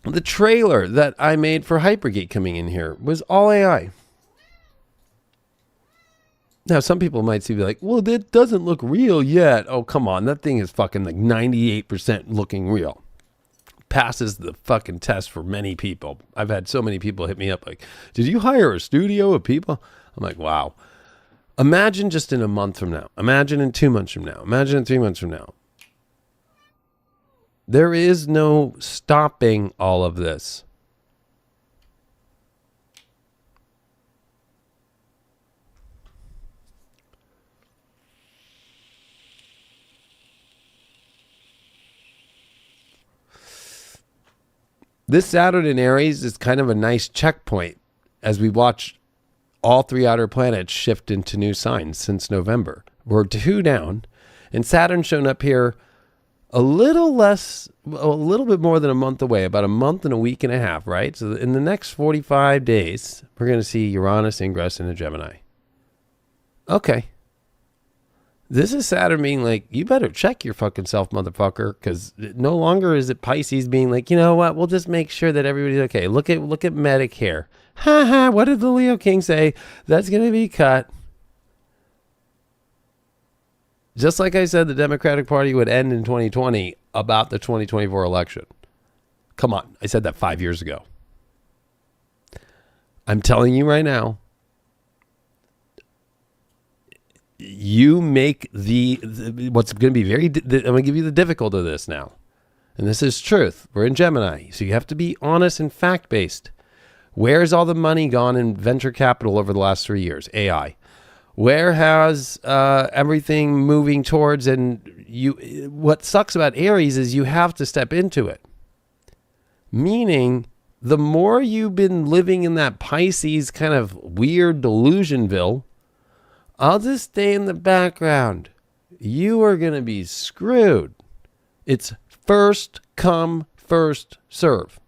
Speaker 12: The trailer that I made for Hypergate coming in here was all AI. Now, some people might see, like, well, that doesn't look real yet. Oh, come on. That thing is fucking like 98% looking real. Passes the fucking test for many people. I've had so many people hit me up like, did you hire a studio of people? I'm like, wow. Imagine just in a month from now. Imagine in 2 months from now. Imagine in 3 months from now. There is no stopping all of this. This Saturn in Aries is kind of a nice checkpoint as we watch all 3 outer planets shift into new signs since November. We're 2 down, and Saturn's shown up here a little bit more than a month away, about a month and a week and a half, right? So in the next 45 days, we're going to see Uranus ingress into Gemini. Okay. This is Saturn being like, you better check your fucking self, motherfucker, because no longer is it Pisces being like, you know what, we'll just make sure that everybody's okay. Look at Medicare. Ha ha, what did the Leo King say? That's going to be cut. Just like I said, the Democratic Party would end in 2020 about the 2024 election. Come on, I said that 5 years ago. I'm telling you right now, you make what's going to be I'm going to give you the difficult of this now. And this is truth. We're in Gemini, so you have to be honest and fact-based. Where's all the money gone in venture capital over the last 3 years? AI. Where has everything moving towards? And what sucks about Aries is you have to step into it. Meaning, the more you've been living in that Pisces kind of weird delusionville, I'll just stay in the background. You are going to be screwed. It's first come, first serve.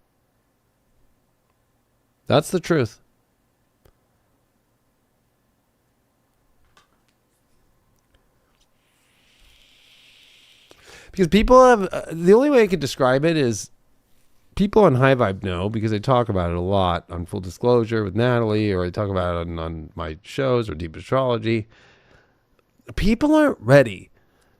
Speaker 12: That's the truth. Because people have, the only way I could describe it is people on High Vibe know, because I talk about it a lot on Full Disclosure with Natalie, or I talk about it on my shows or Deep Astrology. People aren't ready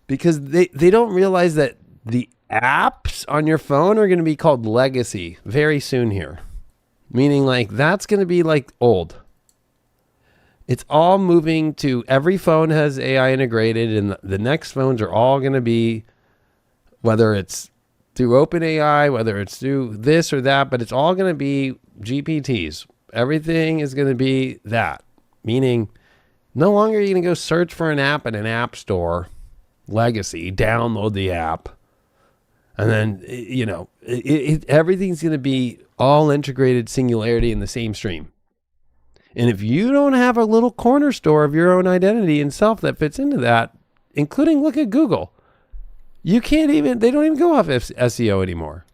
Speaker 12: because they don't realize that the apps on your phone are going to be called legacy very soon here. Meaning like that's going to be like old. It's all moving to every phone has AI integrated, and the next phones are all going to be, whether it's through OpenAI, whether it's through this or that, but it's all going to be GPTs. Everything is going to be that. Meaning, no longer are you going to go search for an app in an app store, legacy, download the app, and then, everything's going to be all integrated singularity in the same stream. And if you don't have a little corner store of your own identity and self that fits into that, including look at Google, they don't even go off SEO anymore.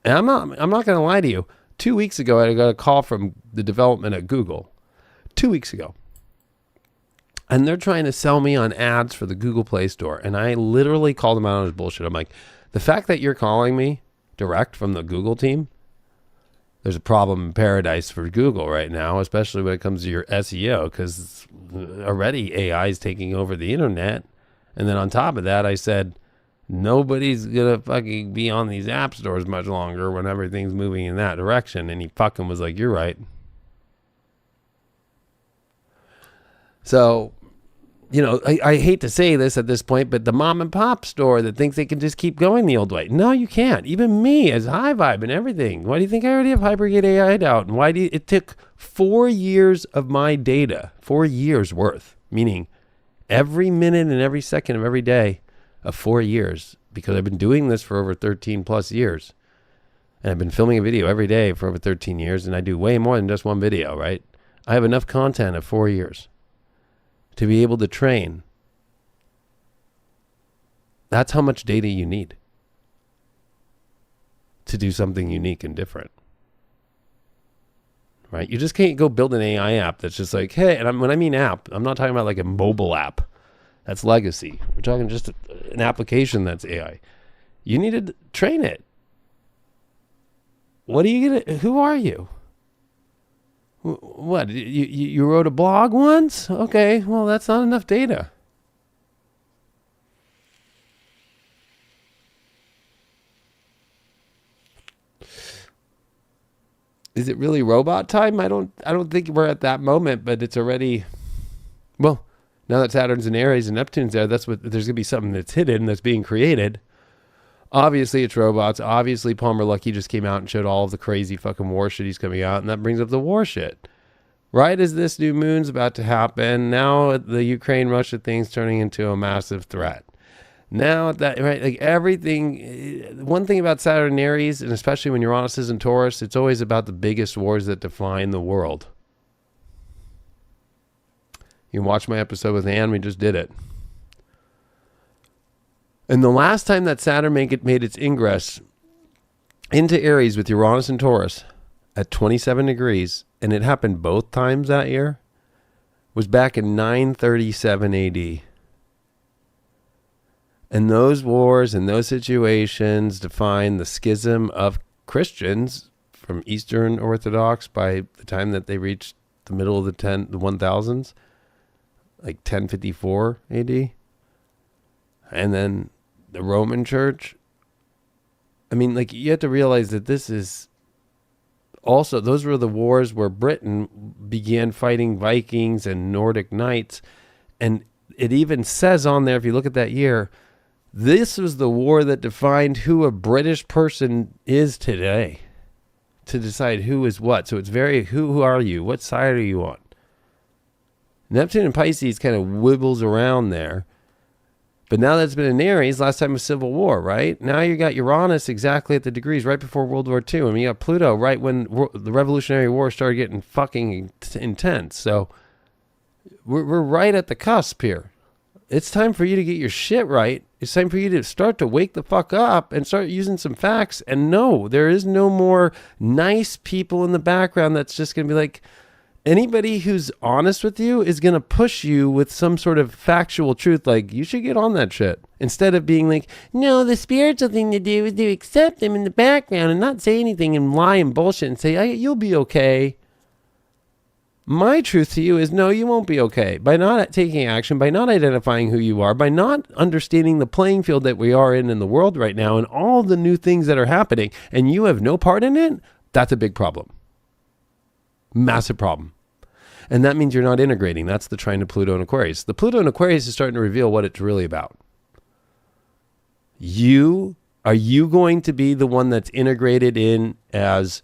Speaker 12: And I'm not going to lie to you. 2 weeks ago, I got a call from the development at Google. 2 weeks ago. And they're trying to sell me on ads for the Google Play Store. And I literally called them out on his bullshit. I'm like, the fact that you're calling me direct from the Google team, there's a problem in paradise for Google right now, especially when it comes to your SEO, because already AI is taking over the internet. And then on top of that, I said, nobody's going to fucking be on these app stores much longer when everything's moving in that direction. And he fucking was like, you're right. So, I hate to say this at this point, but the mom and pop store that thinks they can just keep going the old way. No, you can't. Even me as high vibe and everything. Why do you think I already have Hypergate AI out? And it took 4 years of my data, 4 years worth, meaning every minute and every second of every day of 4 years, because I've been doing this for over 13 plus years. And I've been filming a video every day for over 13 years, and I do way more than just one video, right? I have enough content of 4 years to be able to train. That's how much data you need to do something unique and different. Right? You just can't go build an AI app that's just like, hey, and when I mean app, I'm not talking about like a mobile app. That's legacy. We're talking just an application that's AI. You need to train it. What are you gonna? Who are you? What? You wrote a blog once? Okay, well, that's not enough data. Is it really robot time? I don't think we're at that moment, but it's already, well, now that Saturn's in Aries and Neptune's there, there's gonna be something that's hidden that's being created. Obviously, it's robots. Obviously, Palmer Luckey just came out and showed all of the crazy fucking war shit he's coming out, and that brings up the war shit. Right as this new moon's about to happen, now the Ukraine-Russia thing's turning into a massive threat. Now that, right, like everything, one thing about Saturn and Aries, and especially when Uranus is in Taurus, it's always about the biggest wars that define the world. You can watch my episode with Anne, we just did it. And the last time that Saturn made its ingress into Aries with Uranus and Taurus at 27 degrees, and it happened both times that year, was back in 937 AD. And those wars and those situations define the schism of Christians from Eastern Orthodox by the time that they reached the middle of the 1000s, like 1054 AD. And then the Roman Church. I mean, like, you have to realize that this is also, those were the wars where Britain began fighting Vikings and Nordic knights. And it even says on there, if you look at that year, this was the war that defined who a British person is today, to decide who is what. So it's very, who are you? What side are you on? Neptune and Pisces kind of wibbles around there. But now that's been in Aries, last time was Civil War, right? Now you got Uranus exactly at the degrees right before World War II. And you got Pluto right when the Revolutionary War started getting fucking intense. So we're right at the cusp here. It's time for you to get your shit right. It's time for you to start to wake the fuck up and start using some facts. And no, there is no more nice people in the background that's just going to be like, anybody who's honest with you is going to push you with some sort of factual truth, like, you should get on that shit. Instead of being like, no, the spiritual thing to do is to accept them in the background and not say anything and lie and bullshit and say, you'll be okay. My truth to you is, no, you won't be okay. By not taking action, by not identifying who you are, by not understanding the playing field that we are in the world right now and all the new things that are happening, and you have no part in it, that's a big problem. Massive problem. And that means you're not integrating. That's the trine of Pluto and Aquarius. The Pluto and Aquarius is starting to reveal what it's really about. Are you going to be the one that's integrated in as,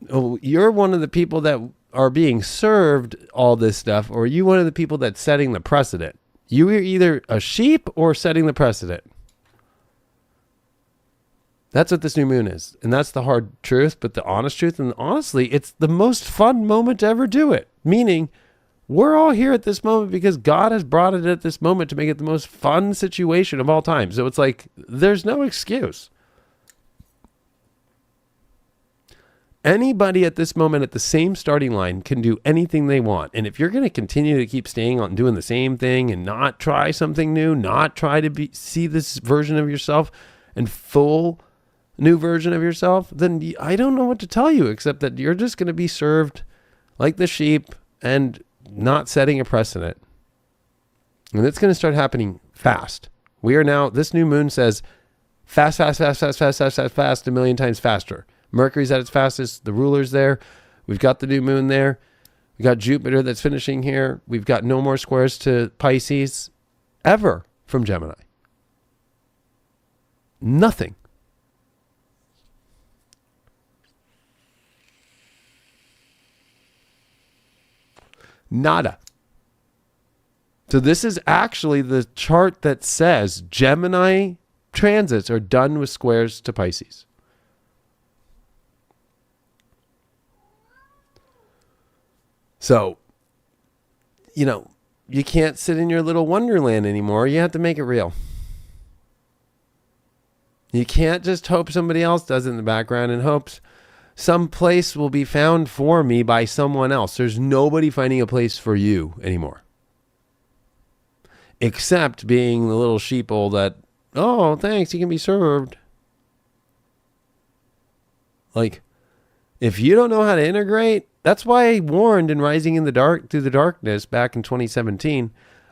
Speaker 12: oh, you're one of the people that are being served all this stuff, or are you one of the people that's setting the precedent? You are either a sheep or setting the precedent. That's what this new moon is. And that's the hard truth, but the honest truth. And honestly, it's the most fun moment to ever do it. Meaning, we're all here at this moment because God has brought it at this moment to make it the most fun situation of all time. So it's like, there's no excuse. Anybody at this moment at the same starting line can do anything they want. And if you're going to continue to keep staying on doing the same thing and not try something new, not try to see this version of yourself and full new version of yourself, then I don't know what to tell you except that you're just going to be served like the sheep and not setting a precedent. And it's going to start happening fast. We are now, this new moon says fast, a million times faster. Mercury's at its fastest. The ruler's there. We've got the new moon there. We got Jupiter that's finishing here. We've got no more squares to Pisces ever from Gemini. Nothing. Nada. So this is actually the chart that says Gemini transits are done with squares to Pisces. So, you know, you can't sit in your little wonderland anymore. You have to make it real. You can't just hope somebody else does it in the background and hopes some place will be found for me by someone else. There's nobody finding a place for you anymore. Except being the little sheeple that, oh, thanks, you can be served. Like, if you don't know how to integrate, that's why I warned in Rising in the Dark Through the Darkness back in 2017.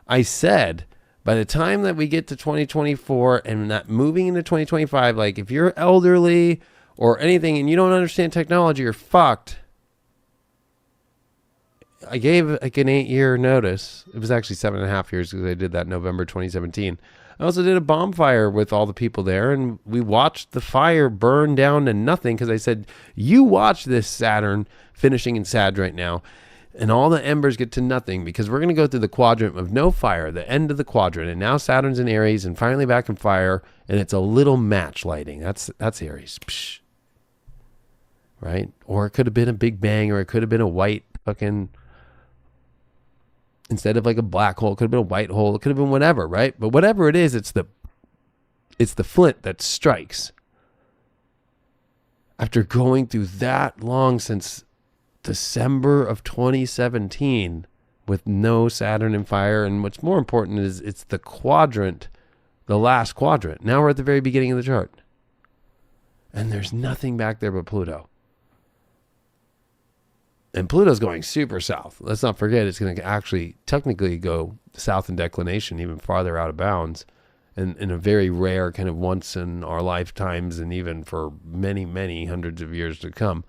Speaker 12: I said, by the time that we get to 2024 and not moving into 2025, like if you're elderly or anything and you don't understand technology, you're fucked. I gave like an 8-year notice. It was actually 7.5 years because I did that in November 2017. I also did a bonfire with all the people there, and we watched the fire burn down to nothing because I said, you watch this Saturn finishing in Sag right now, and all the embers get to nothing because we're going to go through the quadrant of no fire, the end of the quadrant, and now Saturn's in Aries and finally back in fire, and it's a little match lighting. That's Aries. Psh. Right? Or it could have been a big bang, or it could have been a white fucking... Instead of like a black hole, it could have been a white hole. It could have been whatever, right? But whatever it is, it's the flint that strikes. After going through that long since December of 2017 with no Saturn in fire, and what's more important is it's the quadrant, the last quadrant. Now we're at the very beginning of the chart. And there's nothing back there but Pluto. And Pluto's going super south. Let's not forget it's going to actually technically go south in declination, even farther out of bounds, and in a very rare kind of once in our lifetimes and even for many, many hundreds of years to come.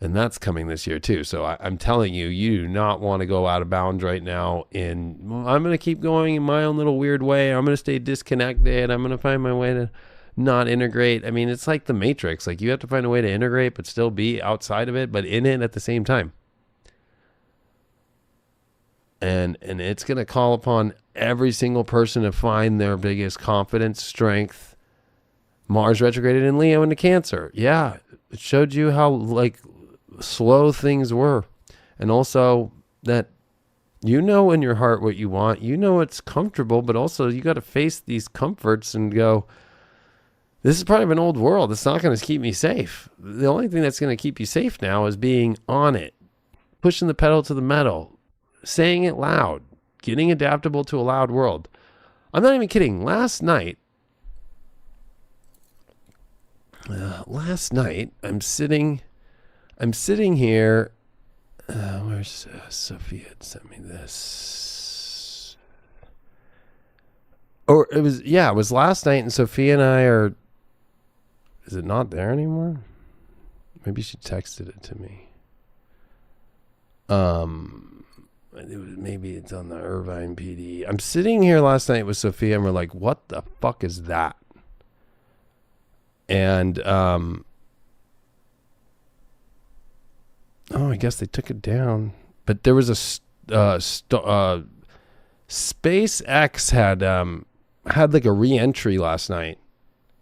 Speaker 12: And that's coming this year too. So I'm telling you, you do not want to go out of bounds right now. And I'm going to keep going in my own little weird way. I'm going to stay disconnected. I'm going to find my way to not integrate. I mean, it's like the Matrix. Like you have to find a way to integrate, but still be outside of it, but in it at the same time. And it's going to call upon every single person to find their biggest confidence, strength. Mars retrograded in Leo into Cancer. Yeah, it showed you how like slow things were. And also that you know in your heart what you want. You know it's comfortable, but also you got to face these comforts and go, this is part of an old world. It's not going to keep me safe. The only thing that's going to keep you safe now is being on it, pushing the pedal to the metal, saying it loud, getting adaptable to a loud world. I'm not even kidding. Last night, I'm sitting here. Where's Sophia had sent me this? Or it was last night, and Sophia and I are. Is it not there anymore? Maybe she texted it to me. Maybe it's on the Irvine PD. I'm sitting here last night with Sophia and we're like, what the fuck is that? And, I guess they took it down. But there was a, SpaceX had like a re-entry last night.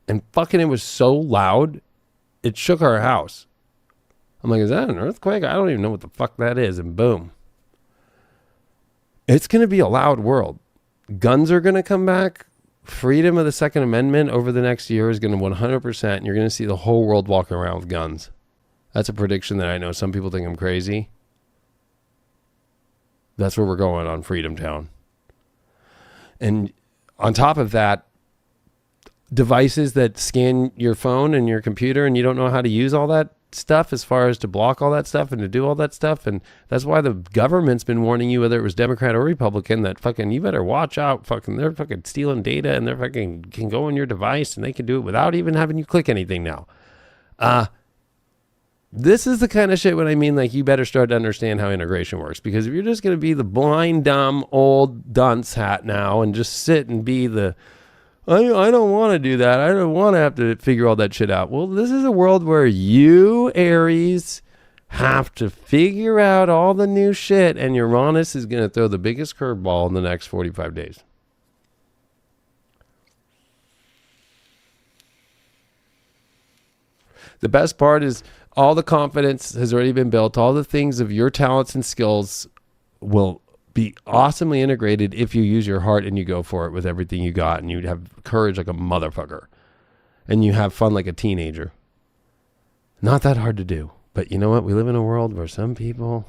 Speaker 12: And fucking it was so loud, it shook our house. I'm like, is that an earthquake? I don't even know what the fuck that is. And boom. It's going to be a loud world. Guns are going to come back. Freedom of the Second Amendment over the next year is going to 100%. And you're going to see the whole world walking around with guns. That's a prediction that I know some people think I'm crazy. That's where we're going on Freedom Town. And on top of that, devices that scan your phone and your computer and you don't know how to use all that stuff as far as to block all that stuff and to do all that stuff. And that's why the government's been warning you, whether it was Democrat or Republican, that fucking you better watch out. Fucking they're fucking stealing data and they're fucking can go on your device and they can do it without even having you click anything now. This is the kind of shit when I mean, like, you better start to understand how integration works. Because if you're just going to be the blind, dumb, old dunce hat now and just sit and be the, I don't want to do that. I don't want to have to figure all that shit out. Well, this is a world where you, Aries, have to figure out all the new shit, and Uranus is going to throw the biggest curveball in the next 45 days. The best part is all the confidence has already been built. All the things of your talents and skills will be awesomely integrated if you use your heart and you go for it with everything you got, and you have courage like a motherfucker, and you have fun like a teenager. Not that hard to do. But you know what? We live in a world where some people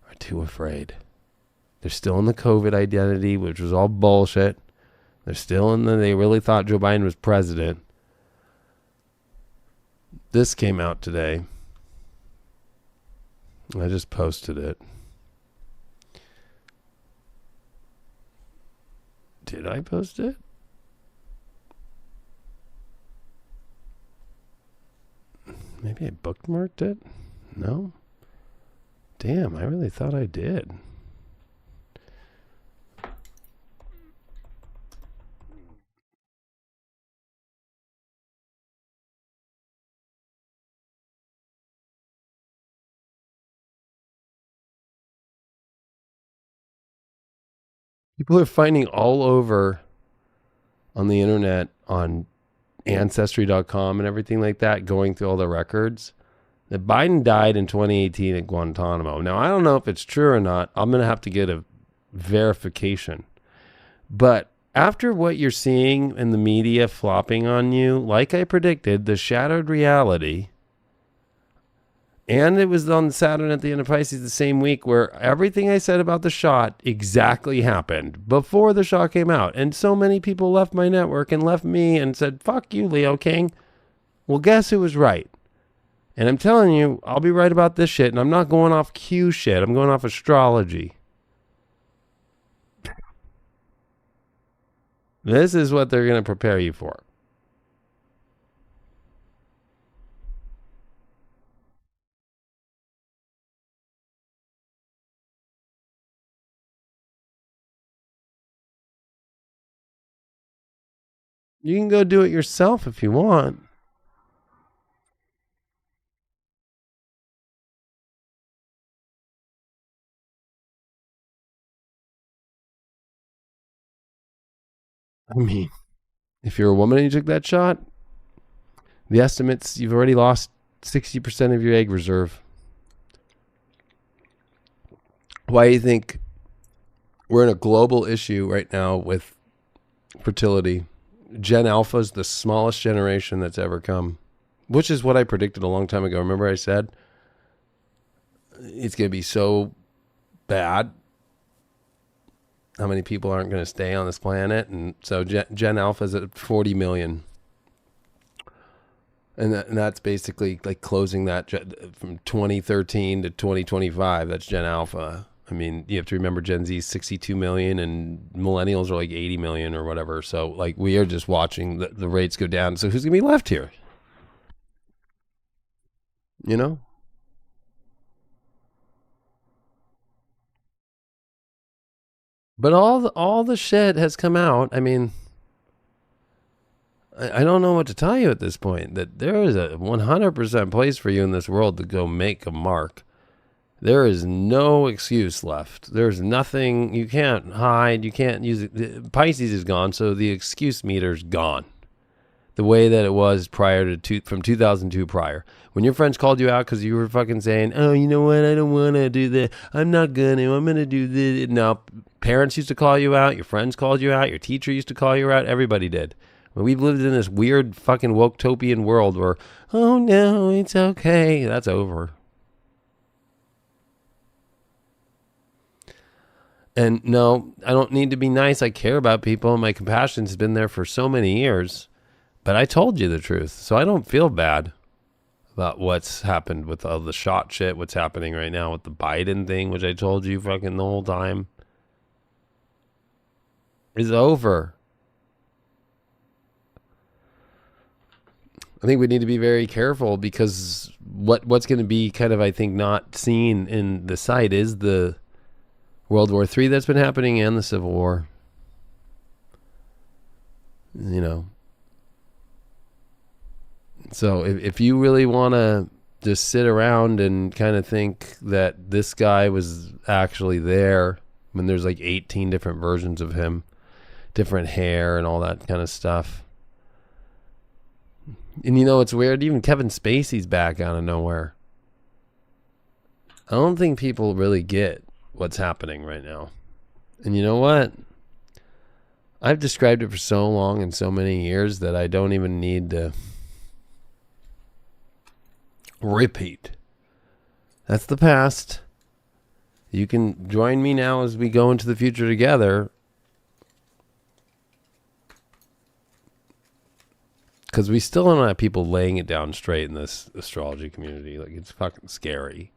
Speaker 12: are too afraid. They're still in the COVID identity, which was all bullshit. They're still in they really thought Joe Biden was president. This came out today. I just posted it. Did I post it? Maybe I bookmarked it? No? Damn, I really thought I did. People are finding all over on the internet, on Ancestry.com and everything like that, going through all the records, that Biden died in 2018 at Guantanamo. Now, I don't know if it's true or not. I'm going to have to get a verification. But after what you're seeing in the media flopping on you, like I predicted, the shattered reality, and it was on Saturn at the end of Pisces the same week where everything I said about the shot exactly happened before the shot came out. And so many people left my network and left me and said, fuck you, Leo King. Well, guess who was right? And I'm telling you, I'll be right about this shit. And I'm not going off Q shit. I'm going off astrology. This is what they're going to prepare you for. You can go do it yourself if you want. I mean, if you're a woman and you took that shot, the estimates, you've already lost 60% of your egg reserve. Why do you think we're in a global issue right now with fertility? Gen Alpha is the smallest generation that's ever come, which is what I predicted a long time ago. Remember I said it's going to be so bad. How many people aren't going to stay on this planet? And so Gen Alpha is at 40 million. And that's basically like closing that from 2013 to 2025. That's Gen Alpha. I mean, you have to remember Gen Z is 62 million and millennials are like 80 million or whatever. So like we are just watching the rates go down. So who's going to be left here? You know? But all the shit has come out. I mean, I don't know what to tell you at this point. That there is a 100% place for you in this world to go make a mark. There is no excuse left. There's nothing. You can't hide. You can't use it. Pisces is gone, so the excuse meter's gone. The way that it was prior to from 2002 prior. When your friends called you out because you were fucking saying, oh, you know what? I don't want to do that. I'm not going to. I'm going to do this. No, parents used to call you out. Your friends called you out. Your teacher used to call you out. Everybody did. We've lived in this weird fucking woke-topian world where, oh, no, it's okay. That's over. And no, I don't need to be nice. I care about people. My compassion's been there for so many years. But I told you the truth. So I don't feel bad about what's happened with all the shot shit, what's happening right now with the Biden thing, which I told you fucking the whole time, is over. I think we need to be very careful because what's going to be kind of, I think, not seen in the sight is the World War III that's been happening and the Civil War. You know. So if you really want to just sit around and kind of think that this guy was actually there when there's like 18 different versions of him, different hair and all that kind of stuff. And you know, it's weird. Even Kevin Spacey's back out of nowhere. I don't think people really get what's happening right now. And you know what? I've described it for so long and so many years that I don't even need to repeat. That's the past. You can join me now as we go into the future together. Because we still don't have people laying it down straight in this astrology community. Like, it's fucking scary.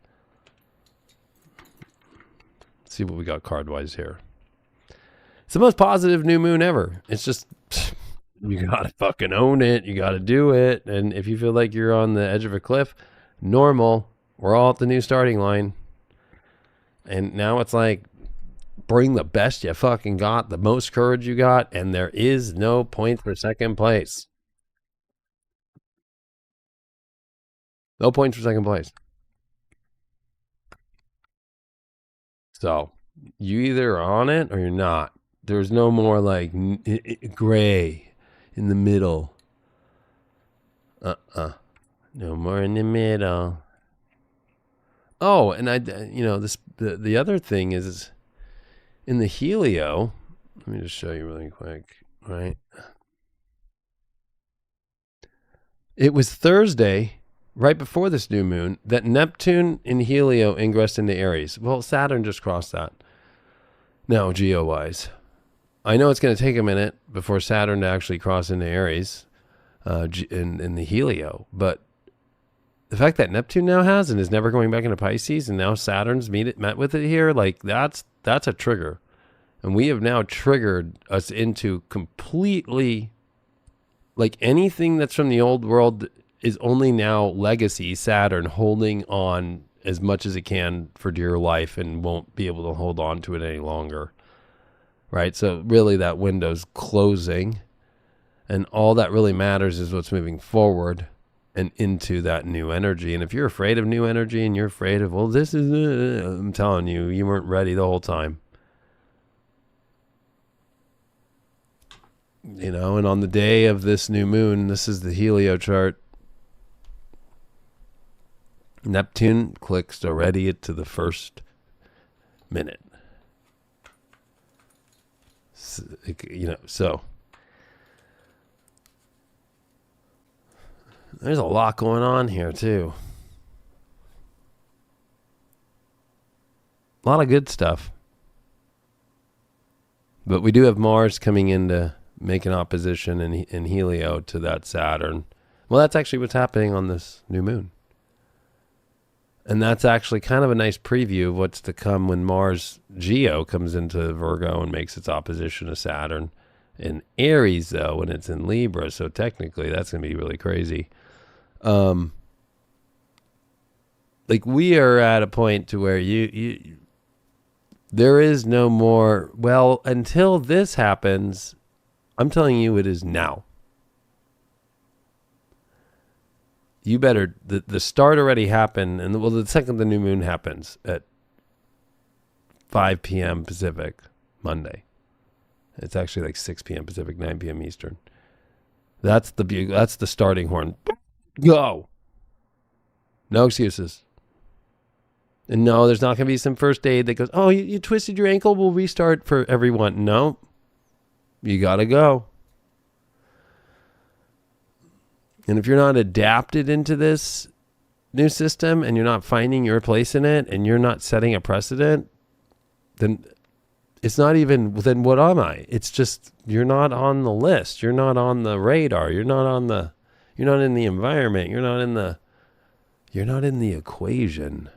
Speaker 12: Let's see what we got card-wise here. It's the most positive new moon ever. It's just, you gotta fucking own it. You gotta do it. And if you feel like you're on the edge of a cliff, normal. We're all at the new starting line. And now it's like, bring the best you fucking got, the most courage you got, and there is no point for second place. No points for second place. So, you either are on it or you're not. There's no more like gray in the middle. No more in the middle. Oh, and the other thing is in the helio. Let me just show you really quick, right? It was Thursday, right before this new moon, that Neptune in helio ingressed into Aries. Well, Saturn just crossed that. Now, geo-wise. I know it's going to take a minute before Saturn to actually cross into Aries in the helio, but the fact that Neptune now has and is never going back into Pisces, and now Saturn's met with it here, like that's a trigger. And we have now triggered us into completely, like, anything that's from the old world is only now legacy Saturn holding on as much as it can for dear life and won't be able to hold on to it any longer. Right? So really that window's closing, and all that really matters is what's moving forward and into that new energy. And if you're afraid of new energy and you're afraid of, well, this is, I'm telling you, you weren't ready the whole time. You know, and on the day of this new moon, this is the helio chart. Neptune clicks already to the first minute. So there's a lot going on here too. A lot of good stuff. But we do have Mars coming in to make an opposition in helio to that Saturn. Well, that's actually what's happening on this new moon. And that's actually kind of a nice preview of what's to come when Mars Geo comes into Virgo and makes its opposition to Saturn. In Aries, though, when it's in Libra, so technically that's going to be really crazy. Like, we are at a point to where there is no more, well, until this happens, I'm telling you it is now. You better, the start already happened, and well, the second the new moon happens at 5 p.m. Pacific, Monday. It's actually like 6 p.m. Pacific, 9 p.m. Eastern. That's the starting horn. Go. No excuses. And no, there's not going to be some first aid that goes, oh, you twisted your ankle, we'll restart for everyone. No. You got to go. And if you're not adapted into this new system and you're not finding your place in it and you're not setting a precedent, then it's not even, then what am I? It's just, you're not on the list. You're not on the radar. You're not in the environment. You're not in the equation.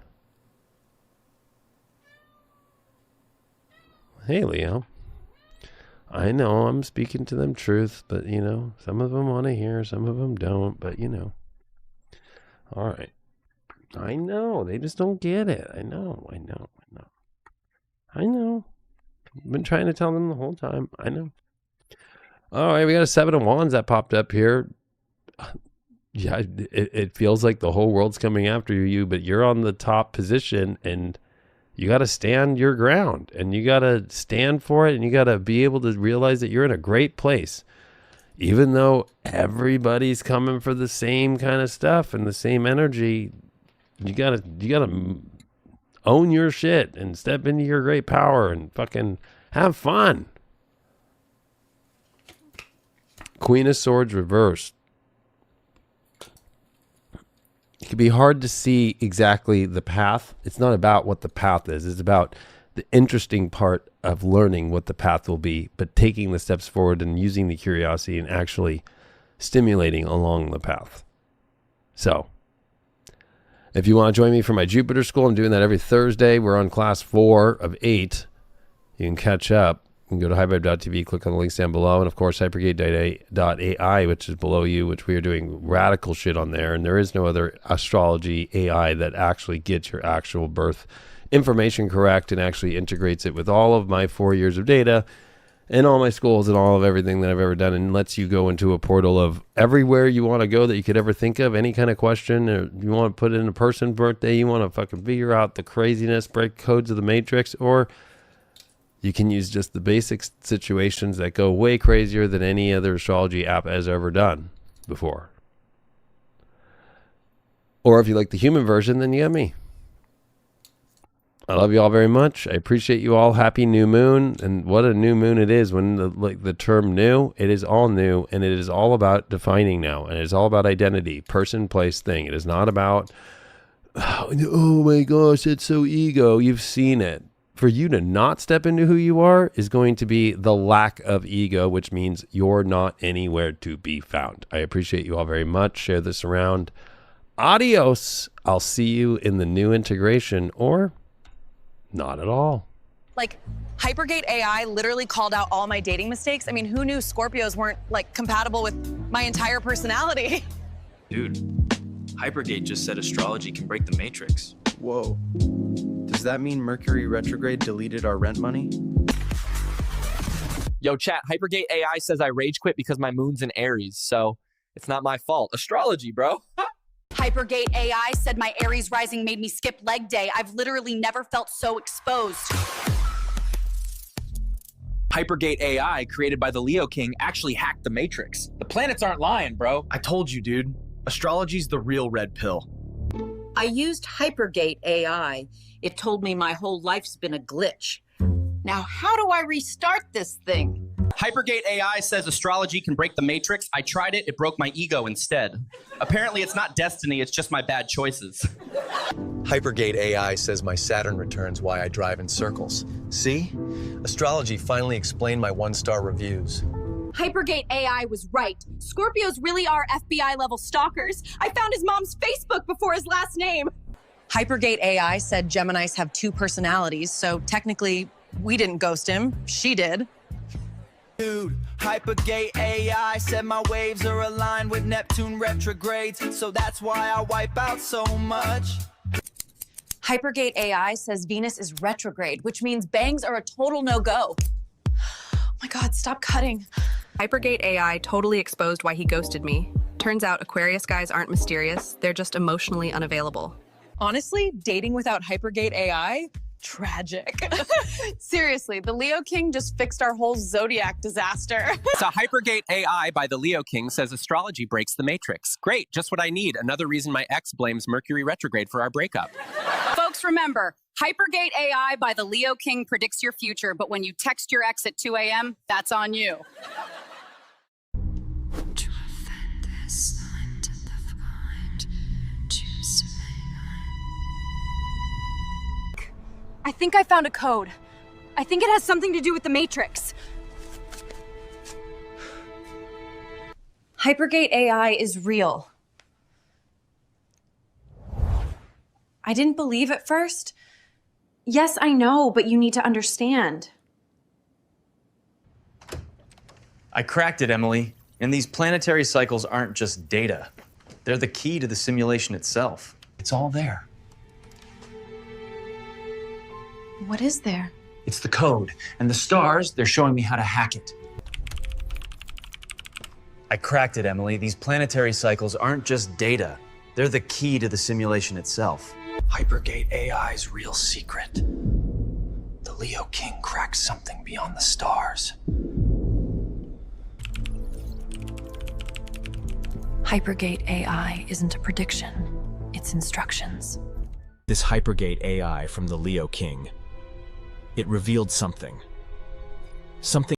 Speaker 12: Hey, Leo. I know I'm speaking to them truth, but, some of them want to hear, some of them don't, but, All right. I know. They just don't get it. I know. I've been trying to tell them the whole time. I know. All right, we got a 7 of Wands that popped up here. Yeah, it feels like the whole world's coming after you, but you're on the top position and you got to stand your ground and you got to stand for it and you got to be able to realize that you're in a great place. Even though everybody's coming for the same kind of stuff and the same energy, you got to own your shit and step into your great power and fucking have fun. Queen of Swords reversed. It can be hard to see exactly the path. It's not about what the path is. It's about the interesting part of learning what the path will be, but taking the steps forward and using the curiosity and actually stimulating along the path. So, if you want to join me for my Jupiter school, I'm doing that every Thursday. We're on class 4 of 8. You can catch up. You can go to highvibe.tv, click on the links down below, and of course, hypergate.ai, which is below you, which we are doing radical shit on there. And there is no other astrology AI that actually gets your actual birth information correct and actually integrates it with all of my 4 years of data and all my schools and all of everything that I've ever done, and lets you go into a portal of everywhere you want to go that you could ever think of, any kind of question, or you want to put in a person's birthday, you want to fucking figure out the craziness, break codes of the matrix, or you can use just the basic situations that go way crazier than any other astrology app has ever done before. Or if you like the human version, then you got me. I love you all very much. I appreciate you all. Happy new moon. And what a new moon it is when the term new, it is all new, and it is all about defining now, and it's all about identity, person, place, thing. It is not about, oh my gosh, it's so ego. You've seen it. For you to not step into who you are is going to be the lack of ego, which means you're not anywhere to be found. I appreciate you all very much. Share this around. Adios. I'll see you in the new integration, or not at all.
Speaker 1: Like, Hypergate AI literally called out all my dating mistakes. I mean, who knew Scorpios weren't, like, compatible with my entire personality?
Speaker 2: Dude, Hypergate just said astrology can break the matrix.
Speaker 3: Whoa. Does that mean Mercury retrograde deleted our rent money?
Speaker 13: Yo, chat, Hypergate AI says I rage quit because my moon's in Aries, so it's not my fault. Astrology, bro.
Speaker 5: Hypergate AI said my Aries rising made me skip leg day. I've literally never felt so exposed.
Speaker 4: Hypergate AI, created by the Leo King, actually hacked the Matrix. The planets aren't lying, bro.
Speaker 2: I told you, dude. Astrology's the real red pill.
Speaker 6: I used Hypergate AI. It told me my whole life's been a glitch. Now, how do I restart this thing?
Speaker 7: Hypergate AI says astrology can break the matrix. I tried it, it broke my ego instead. Apparently it's not destiny, it's just my bad choices.
Speaker 8: Hypergate AI says my Saturn returns why I drive in circles. See? Astrology finally explained my 1-star reviews.
Speaker 5: Hypergate AI was right. Scorpios really are FBI level stalkers. I found his mom's Facebook before his last name.
Speaker 1: Hypergate AI said Geminis have 2 personalities, so technically we didn't ghost him, she did.
Speaker 9: Dude, Hypergate AI said my waves are aligned with Neptune retrogrades, so that's why I wipe out so much.
Speaker 1: Hypergate AI says Venus is retrograde, which means bangs are a total no-go. Oh my God, stop cutting.
Speaker 10: Hypergate AI totally exposed why he ghosted me. Turns out Aquarius guys aren't mysterious, they're just emotionally unavailable.
Speaker 1: Honestly, dating without Hypergate AI? Tragic. Seriously, the Leo King just fixed our whole zodiac disaster.
Speaker 4: So Hypergate AI by the Leo King says astrology breaks the matrix. Great, just what I need. Another reason my ex blames Mercury retrograde for our breakup.
Speaker 5: Folks, remember, Hypergate AI by the Leo King predicts your future, but when you text your ex at 2 a.m., that's on you.
Speaker 14: I think I found a code. I think it has something to do with the Matrix.
Speaker 1: Hypergate AI is real. I didn't believe at first.
Speaker 14: Yes, I know, but you need to understand.
Speaker 2: I cracked it, Emily. And these planetary cycles aren't just data. They're the key to the simulation itself. It's all there.
Speaker 1: What is there?
Speaker 2: It's the code. And the stars, they're showing me how to hack it. I cracked it, Emily. These planetary cycles aren't just data. They're the key to the simulation itself. Hypergate AI's real secret. The Leo King cracked something beyond the stars.
Speaker 15: Hypergate AI isn't a prediction, it's instructions.
Speaker 11: This Hypergate AI from the Leo King. It revealed something. Something